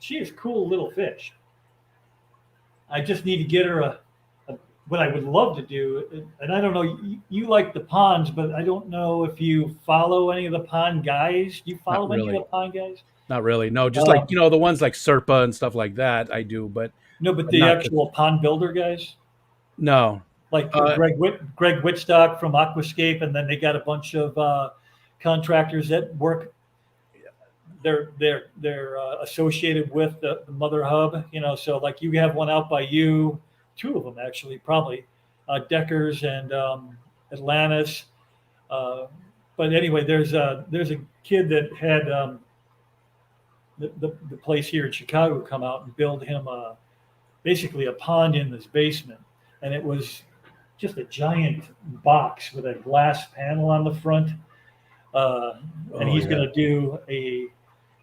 she is cool little fish. I just need to get her what I would love to do, and I don't know. You like the ponds, but I don't know if you follow any of the pond guys. Do you Not follow any of the really. pond guys? Not really. No, just like Um, the ones like Serpa and stuff like that. I do, but no, but the not the actual pond builder guys, no. like Uh, Greg Whitstock from Aquascape, and then they got a bunch of contractors that work. They're associated with the Mother Hub, So like you have one out by you, two of them actually, probably Deckers and Atlantis. Uh, but anyway, there's a kid that had the place here in Chicago come out and build him basically a pond in his basement, and it was just a giant box with a glass panel on the front. And oh he's yeah. going to do a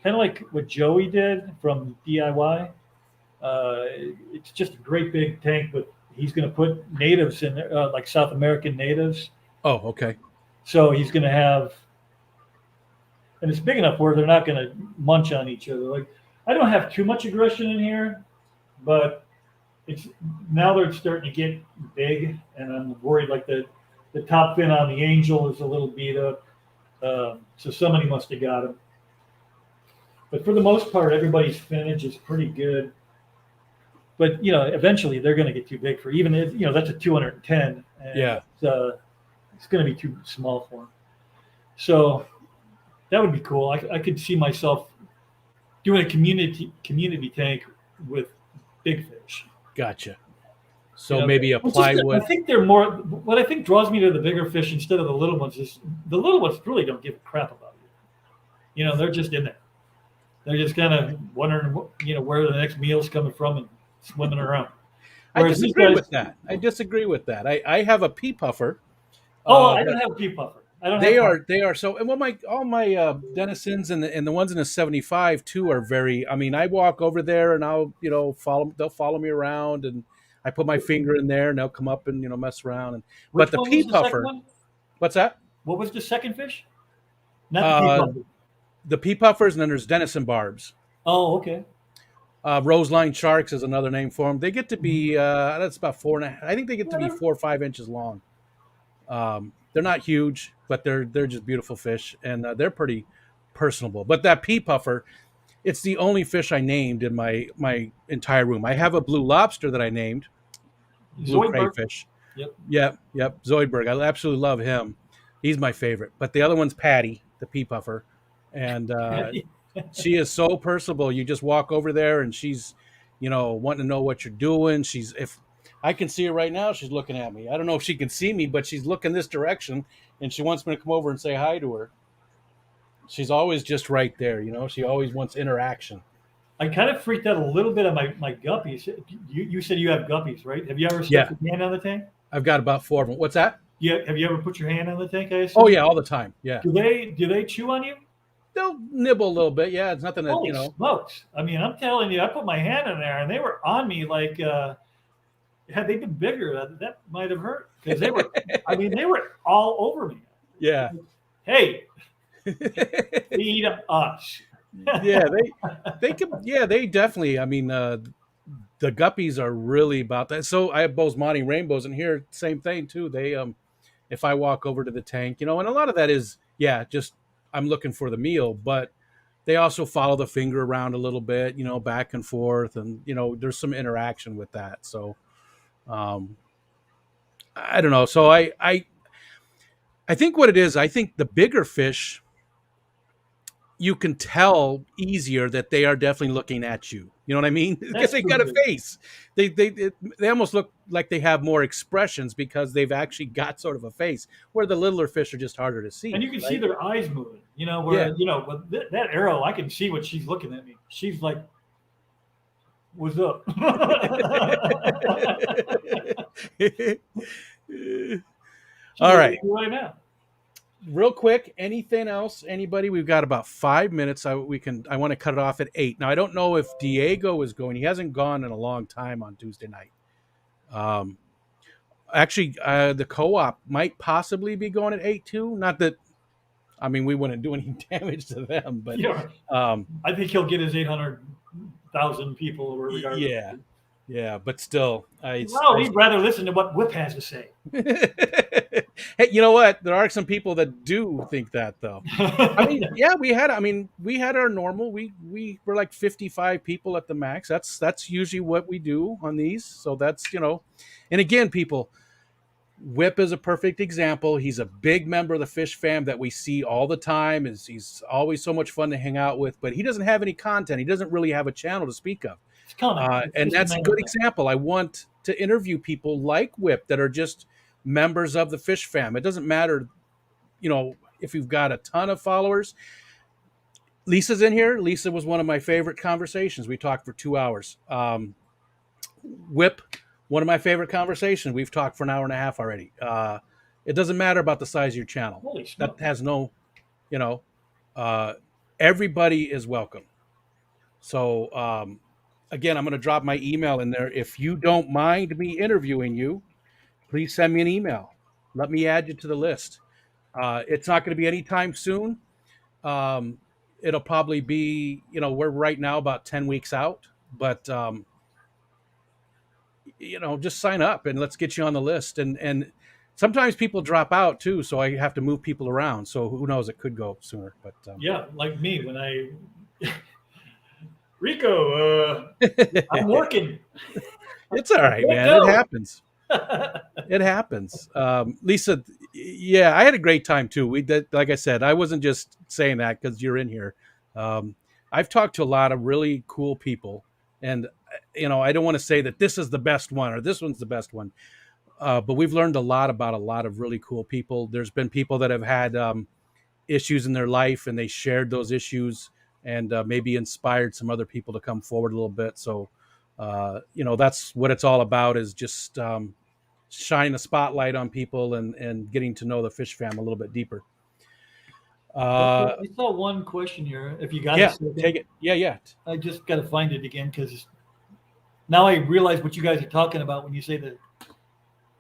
kind of like what Joey did from DIY. Uh, it's just a great big tank, but he's going to put natives in there, like South American natives. Oh, okay. So he's going to have, and it's big enough where they're not going to munch on each other. Like I don't have too much aggression in here, but it's now they're starting to get big, and I'm worried like the top fin on the Angel is a little beat up. So somebody must have got him. But for the most part, everybody's finnage is pretty good. But eventually they're going to get too big for even if that's a 210, and Yeah. it's going to be too small for them. So that would be cool. I could see myself doing a community tank with big fish. Gotcha. So maybe a I plywood. think they're more. What I think draws me to the bigger fish instead of the little ones is the little ones really don't give a crap about you. They're just in there. They're just kind of wondering, where the next meal's coming from and swimming around. I Whereas these disagree guys, with that. I disagree with that. I have a pea puffer. oh, I don't That have a pea puffer. I don't they have are puffer. they are so, and what my all my denizens and the ones in the 75 too are very. I mean, I walk over there and I'll follow. They'll follow me around, and I put my finger in there and they'll come up and mess around. And but Which the one pea was the second puffer. one? What's that? What was the second fish? Not the pea Uh, puffer. the pea puffers, and then there's denison barbs. Oh, okay. Roseline sharks is another name for them. They get to Mhm. be that's about 4.5. I think they get to Yeah, be 4 or 5 inches long. They're not huge, but they're just beautiful fish, and they're pretty personable. But that pea puffer, it's the only fish I named in my entire room. I have a blue lobster that I named blue Zoidberg. crayfish. Yep. Yep. Zoidberg. I absolutely love him. He's my favorite. But the other one's Patty, the pea puffer, and she is so personable. You just walk over there, and she's, wanting to know what you're doing. If I can see her right now, she's looking at me. I don't know if she can see me, but she's looking this direction, and she wants me to come over and say hi to her. She's always just right there. She always wants interaction. I kind of freaked out a little bit on my guppies. You said you have guppies, right? Have you ever stuck Yeah, your hand on the tank? I've got about 4 of them. What's that? Yeah. Have you ever put your hand on the tank? I Oh assume. yeah, all the time. Yeah, Do they chew on you? they'll nibble a little bit. Yeah, it's nothing that Holy smokes! I mean, I'm telling you, I put my hand in there and they were on me like. Had they been bigger, that might have hurt because they were. I mean, they were all over me. Yeah. Hey, feed us. Yeah, they can. Yeah, they definitely. I mean, the guppies are really about that. So I have Bosemani rainbows, and here same thing too. They if I walk over to the tank, and a lot of that is just I'm looking for the meal, but they also follow the finger around a little bit, back and forth, and there's some interaction with that. So um, I don't know. So I think what it is, I think the bigger fish, you can tell easier that they are definitely looking at you. You know what I mean? Because That's they got a true. face. They almost look like they have more expressions because they've actually got sort of a face. Where the littler fish are just harder to And see, you can see right? their eyes moving. Yeah. Where with that arrow, I can see what she's looking at me. She's like, "What's up?" She's All looking right. at you right now. Real quick, anything else? Anybody? We've got about 5 minutes. I want to cut it off at 8. Now I don't know if Diego is going. He hasn't gone in a long time on Tuesday night. Um, Actually, the co-op might possibly be going at 8 too. Not that I mean we wouldn't do any damage to them, but Yeah, um, I think he'll get his 800,000 people regardless. yeah, yeah. But still, Well, we'd rather listen to what Whip has to say. hey, you know what? There are some people that do think that though. I mean, yeah, we had. I mean, we had our normal. We were like 55 people at the max. That's usually what we do on these. So that's. And again, people, Whip is a perfect example. He's a big member of the Fish Fam that we see all the time. He's always so much fun to hang out with, but he doesn't have any content. He doesn't really have a channel to speak of. It's coming. It's And just a that's a matter of good time. example. I want to interview people like Whip that are just members of the Fish Fam. It doesn't matter, if you've got a ton of followers. Lisa's in here. Lisa was one of my favorite conversations. We talked for 2 hours. Whip, one of my favorite conversations. We've talked for an hour and a half already. It doesn't matter about the size of your channel. Holy That smoke! has no, you know, uh, everybody is welcome. So again, I'm going to drop my email in there. If you don't mind me interviewing you, please send me an email. Let me add you to the list. It's not going to be anytime soon. Um, it'll probably be, we're right now about 10 weeks out, but just sign up and let's get you on the list. And sometimes people drop out too, so I have to move people around. So who knows? It could go sooner. But Yeah, like me when I Rico, I'm working. it's all right, Can't man. It go. happens. It happens. Lisa, yeah, I had a great time too. We did, like I said, I wasn't just saying that because you're in here. Um, I've talked to a lot of really cool people, and I don't want to say that this is the best one or this one's the best one, but we've learned a lot about a lot of really cool people. There's been people that have had issues in their life, and they shared those issues, and maybe inspired some other people to come forward a little bit. So, that's what it's all about, is just shining a spotlight on people and getting to know the Fish Fam a little bit deeper. Okay, Uh, I saw one question here. If you got a yeah, second, take it. Yeah, yeah, I just got to find it again because now I realize what you guys are talking about when you say the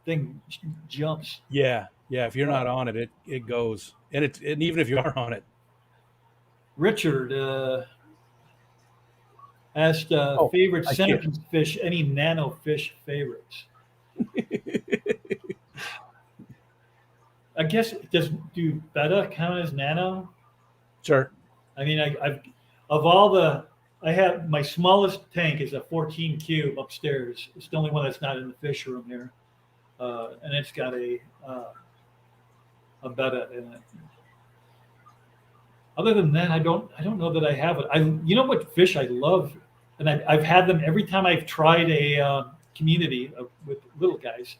thing jumps. yeah, yeah. If you're Uh, not on it, it goes, and even if you are on it, Richard asked oh, favorite I see it. centerpiece fish, any nano fish favorites? I guess does do betta count as nano? Sure. I mean, I've of all the I have my smallest tank is a 14 cube upstairs. It's the only one that's not in the fish room here, and it's got a betta in it. Other than that, I don't know that I have it. You know what fish I love, and I've had them every time I've tried a community with little guys,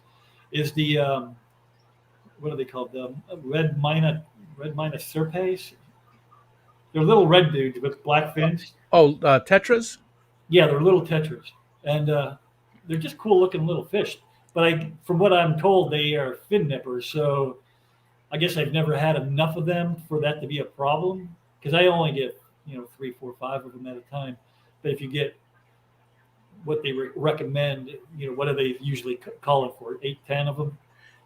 is the what are they called? The red mina serpes. They're little red dudes with black fins. Oh, Tetras. Yeah, they're little tetras, and they're just cool looking little fish. But from what I'm told, they are fin nippers. So I guess I've never had enough of them for that to be a problem. Because I only get 3, 4, 5 of them at a time. But if you get what they recommend, what are they usually calling for? 8, 10 of them.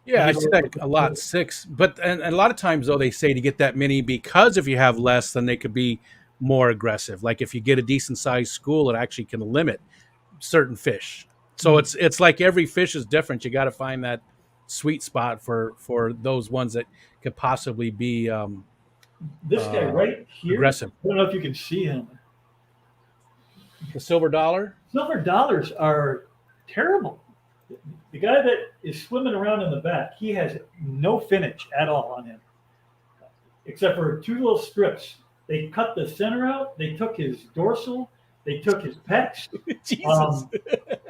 You Yeah, I get see away that with a lot, it. 6. But and a lot of times though they say to get that many because if you have less, then they could be more aggressive. Like if you get a decent sized school, it actually can limit. certain fish. So it's like every fish is different. You got to find that sweet spot for those ones that could possibly be This guy right here, aggressive. I don't know if you can see him. The silver dollar. Silver dollars are terrible. The guy that is swimming around in the back, he has no finish at all on him, except for two little strips. They cut the center out. They took his dorsal. They took his pecs. Jesus.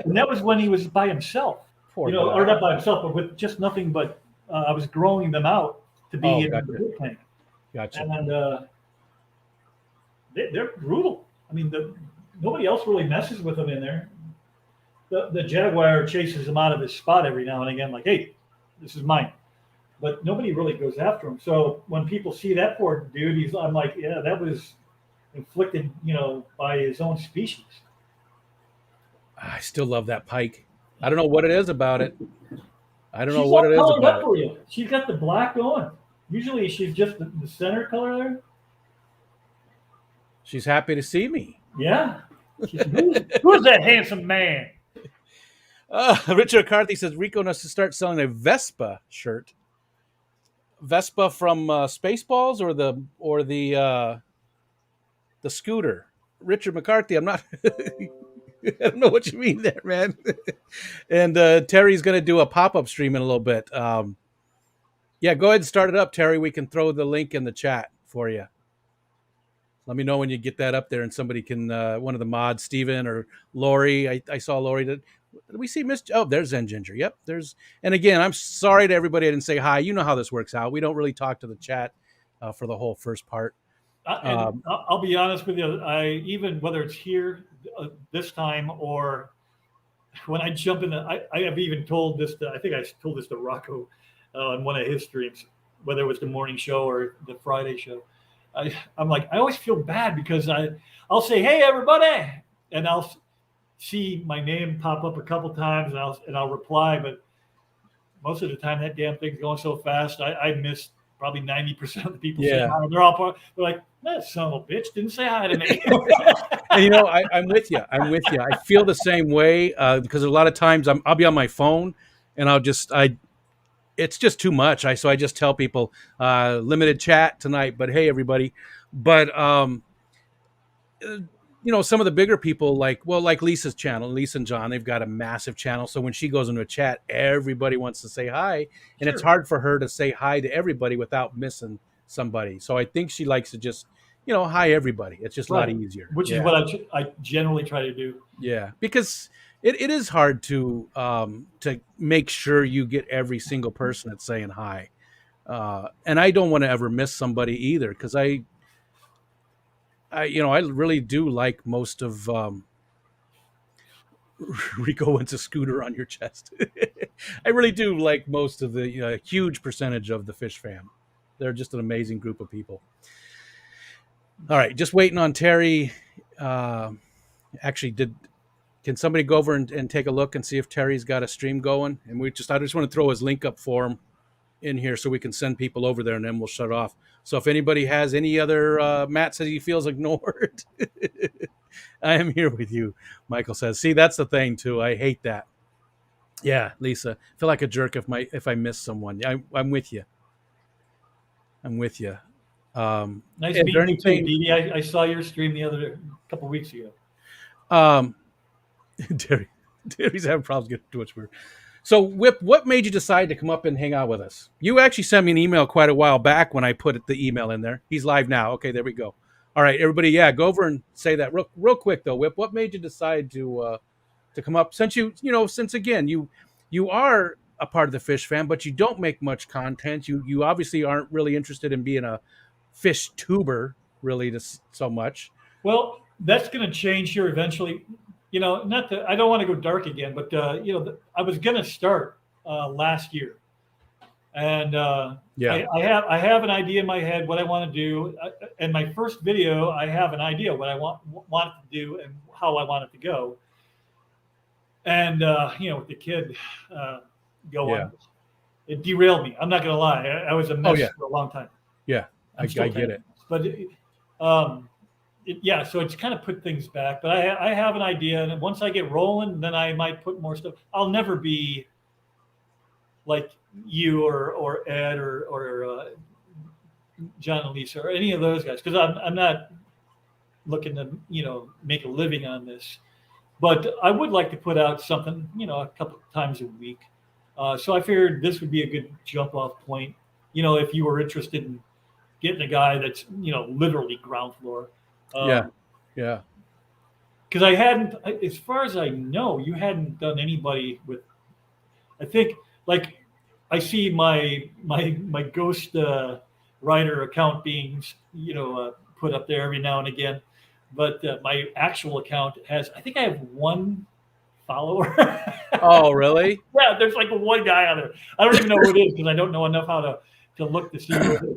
And that was when he was by himself. Poor Or guy. not by himself, but with just nothing but I was growing them out to be in Gotcha. the boot tank. Gotcha. And they're brutal. I mean, nobody else really messes with them in there. The jaguar chases him out of his spot every now and again, like, hey, this is mine. But nobody really goes after him. So when people see that poor dude, I'm like, yeah, that was inflicted, by his own species. I still love that pike. I don't know what it is about it. I don't know She's what all it is colored about up it. for you. She's got the black going. Usually she's just the center color there. She's happy to see me. Yeah. Who's that handsome man? Richard McCarthy says Rico needs to start selling a Vespa shirt. Vespa from Spaceballs or the scooter. Richard McCarthy, I'm not. I don't know what you mean there, man. And Terry's going to do a pop-up stream in a little bit. Yeah, go ahead and start it up, Terry. We can throw the link in the chat for you. Let me know when you get that up there, and somebody can, one of the mods, Steven or Lori. I saw Lori. Did we see Miss? Oh, there's Zen Ginger. Yep, there's. And again, I'm sorry to everybody I didn't say hi. You know how this works out. We don't really talk to the chat for the whole first part. I'll be honest with you. Even whether it's here this time or when I jump in, I have even told this. I think I told this to Rocco on one of his streams, whether it was the morning show or the Friday show. I'm like, I always feel bad because I'll say, hey, everybody, and I'll see my name pop up a couple times and I'll reply. But most of the time that damn thing's going so fast, I miss probably 90% of the people saying hi. They're like, that son of a bitch didn't say hi to me. And, I'm with you. I feel the same way because a lot of times I'll be on my phone and it's just too much. So I just tell people limited chat tonight, but hey, everybody. But some of the bigger people like Lisa's channel, Lisa and John, they've got a massive channel. So when she goes into a chat, everybody wants to say hi, and It's hard for her to say hi to everybody without missing somebody. So I think she likes to just, hi everybody. It's just a lot easier. Which is what I generally try to do. Yeah, because it is hard to make sure you get every single person that's saying hi, and I don't want to ever miss somebody either because I really do like most of Rico wants a scooter on your chest. I really do like most of the huge percentage of the Fish Fam. They're just an amazing group of people. All right, just waiting on Terry. Actually, can somebody go over and take a look and see if Terry's got a stream going? And I just want to throw his link up for him in here so we can send people over there, and then we'll shut off. So if anybody has any other, Matt says he feels ignored. I am here with you, Michael says. See, that's the thing too. I hate that. Yeah, Lisa, I feel like a jerk if I miss someone. I'm with you. Nice meeting you too, Dee. I saw your stream a couple of weeks ago. Terry's having problems getting to it. So, Whip, what made you decide to come up and hang out with us? You actually sent me an email quite a while back when I put the email in there. He's live now. Okay, there we go. All right, everybody, go over and say that real quick though, Whip. What made you decide to come up? Since again you are a part of the Fish Fam, but you don't make much content. You obviously aren't really interested in being a Fishtuber really so much. Well, that's going to change here eventually. I don't want to go dark again, but I was going to start last year, and I have an idea in my head what I want to do. And my first video, I have an idea what I want it to do and how I want it to go. And with the kid going, it derailed me. I'm not going to lie. I was a mess for a long time. Yeah, I get it. But yeah, so it's kind of put things back. But I have an idea, and once I get rolling, then I might put more stuff. I'll never be like you or Ed or John and Lisa or any of those guys because I'm not looking to make a living on this. But I would like to put out something a couple times a week. So I figured this would be a good jump off point. If you were interested in getting a guy that's literally ground floor. Yeah, yeah. Because I hadn't, as far as I know, you hadn't done anybody with. I think like I see my ghost writer account being put up there every now and again, but my actual account has I think I have one follower. Oh, really? Yeah, there's like one guy on there. I don't even know who it is because I don't know enough how to look to see who it is.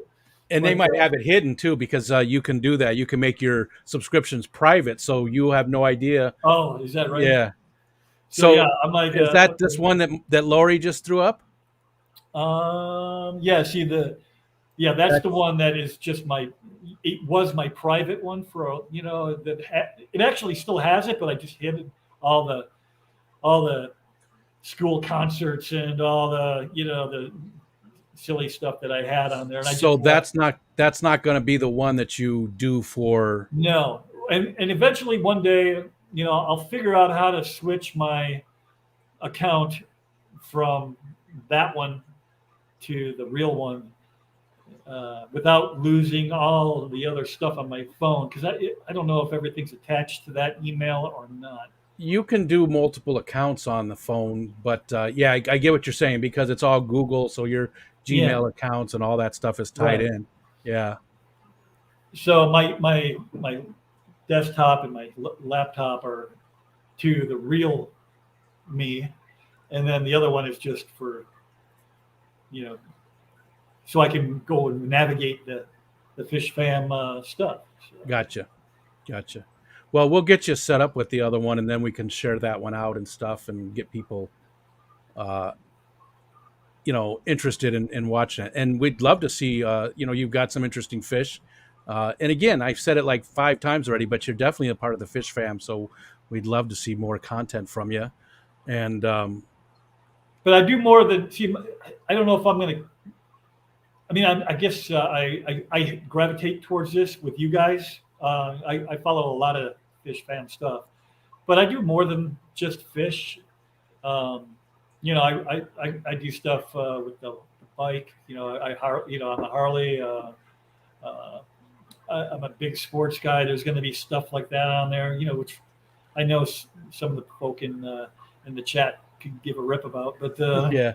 And they But might have it hidden too, because you can do that. You can make your subscriptions private, so you have no idea. oh, is that right? Yeah. So yeah, So I'm like, is that this okay. one that Lori just threw up? Yeah, see yeah, that's the That's one that is just it was my private one it actually still has it, but I just hid all the school concerts and all the silly stuff that I had on there, and I so just left. that's not going to be the one that you do for. No, and eventually one day, I'll figure out how to switch my account from that one to the real one without losing all the other stuff on my phone because I don't know if everything's attached to that email or not. You can do multiple accounts on the phone, but yeah, I get what you're saying because it's all Google, so your Yeah, Gmail accounts and all that stuff is tied right. in. Yeah, So my desktop and my laptop are to the real me, and then the other one is just for you know so I can go and navigate the fish fam stuff. So, gotcha, gotcha. Well, we'll get you set up with the other one, and then we can share that one out and stuff, and get people, uh, interested in watching it. And we'd love to see, you've got some interesting fish. And again, I've said it like 5 times already, but you're definitely a part of the fish fam. So we'd love to see more content from you. And but I do more than see. I don't know if I'm going to. I mean, I guess I gravitate towards this with you guys. I follow a lot of fish fam stuff, but I do more than just fish. Um, I do stuff with the bike. I'm a Harley. Uh, I'm a big sports guy. There's going to be stuff like that on there. Which I know some of the folk in the chat could give a rip about, but yeah.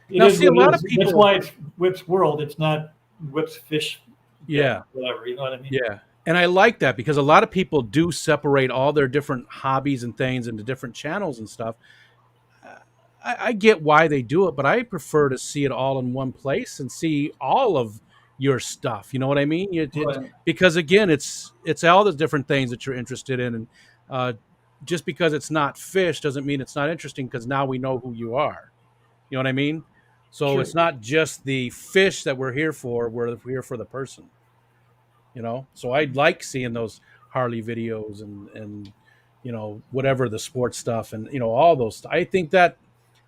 it Now, is see, a what it lot of is. That's people, why it's Whip's world. It's not Whip's fish den, yeah, whatever. You know what I mean? yeah. And I like that because a lot of people do separate all their different hobbies and things into different channels and stuff. I get why they do it, but I prefer to see it all in one place and see all of your stuff. You know what I mean? Right. Because again, it's all the different things that you're interested in, and uh, just because it's not fish doesn't mean it's not interesting. Because now we know who you are. You know what I mean? So Sure. it's not just the fish that we're here for; we're here for the person. So I like seeing those Harley videos and whatever the sports stuff and all those. I think that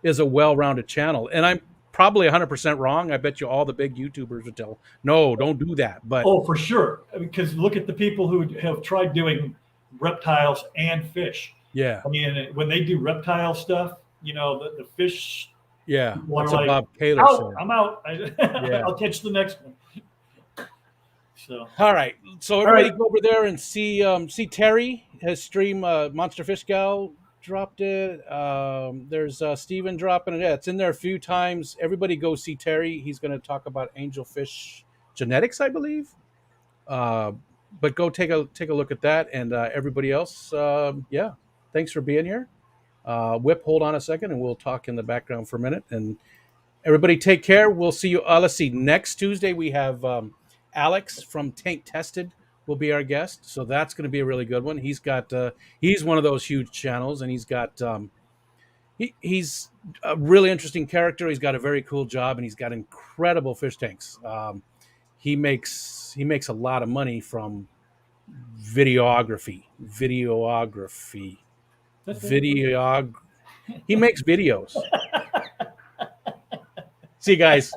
is a well-rounded channel, and I'm probably 100% wrong. I bet you all the big YouTubers would tell, no, don't do that. But Oh, for sure. Because look at the people who have tried doing reptiles and fish. yeah, I mean, when they do reptile stuff, the fish yeah, people are that's a like, Bob Kaler out, show. I'm out. Yeah. I'll catch the next one. So, All right, so all everybody right. go over there and see Terry has stream Monster Fish Gal dropped it. There's Steven dropping it. Yeah, it's in there a few times. Everybody go see Terry. He's going to talk about angelfish genetics, I believe. Uh, but go take a look at that, and everybody else. Yeah, thanks for being here. Whip, hold on a second, and we'll talk in the background for a minute. And everybody, take care. We'll see you. Let's see. Next Tuesday we have Alex from Tank Tested will be our guest, so that's going to be a really good one. He's one of those huge channels, and he's a really interesting character. He's got a very cool job, and he's got incredible fish tanks. He makes a lot of money from videography. Videog. He makes videos. See, guys,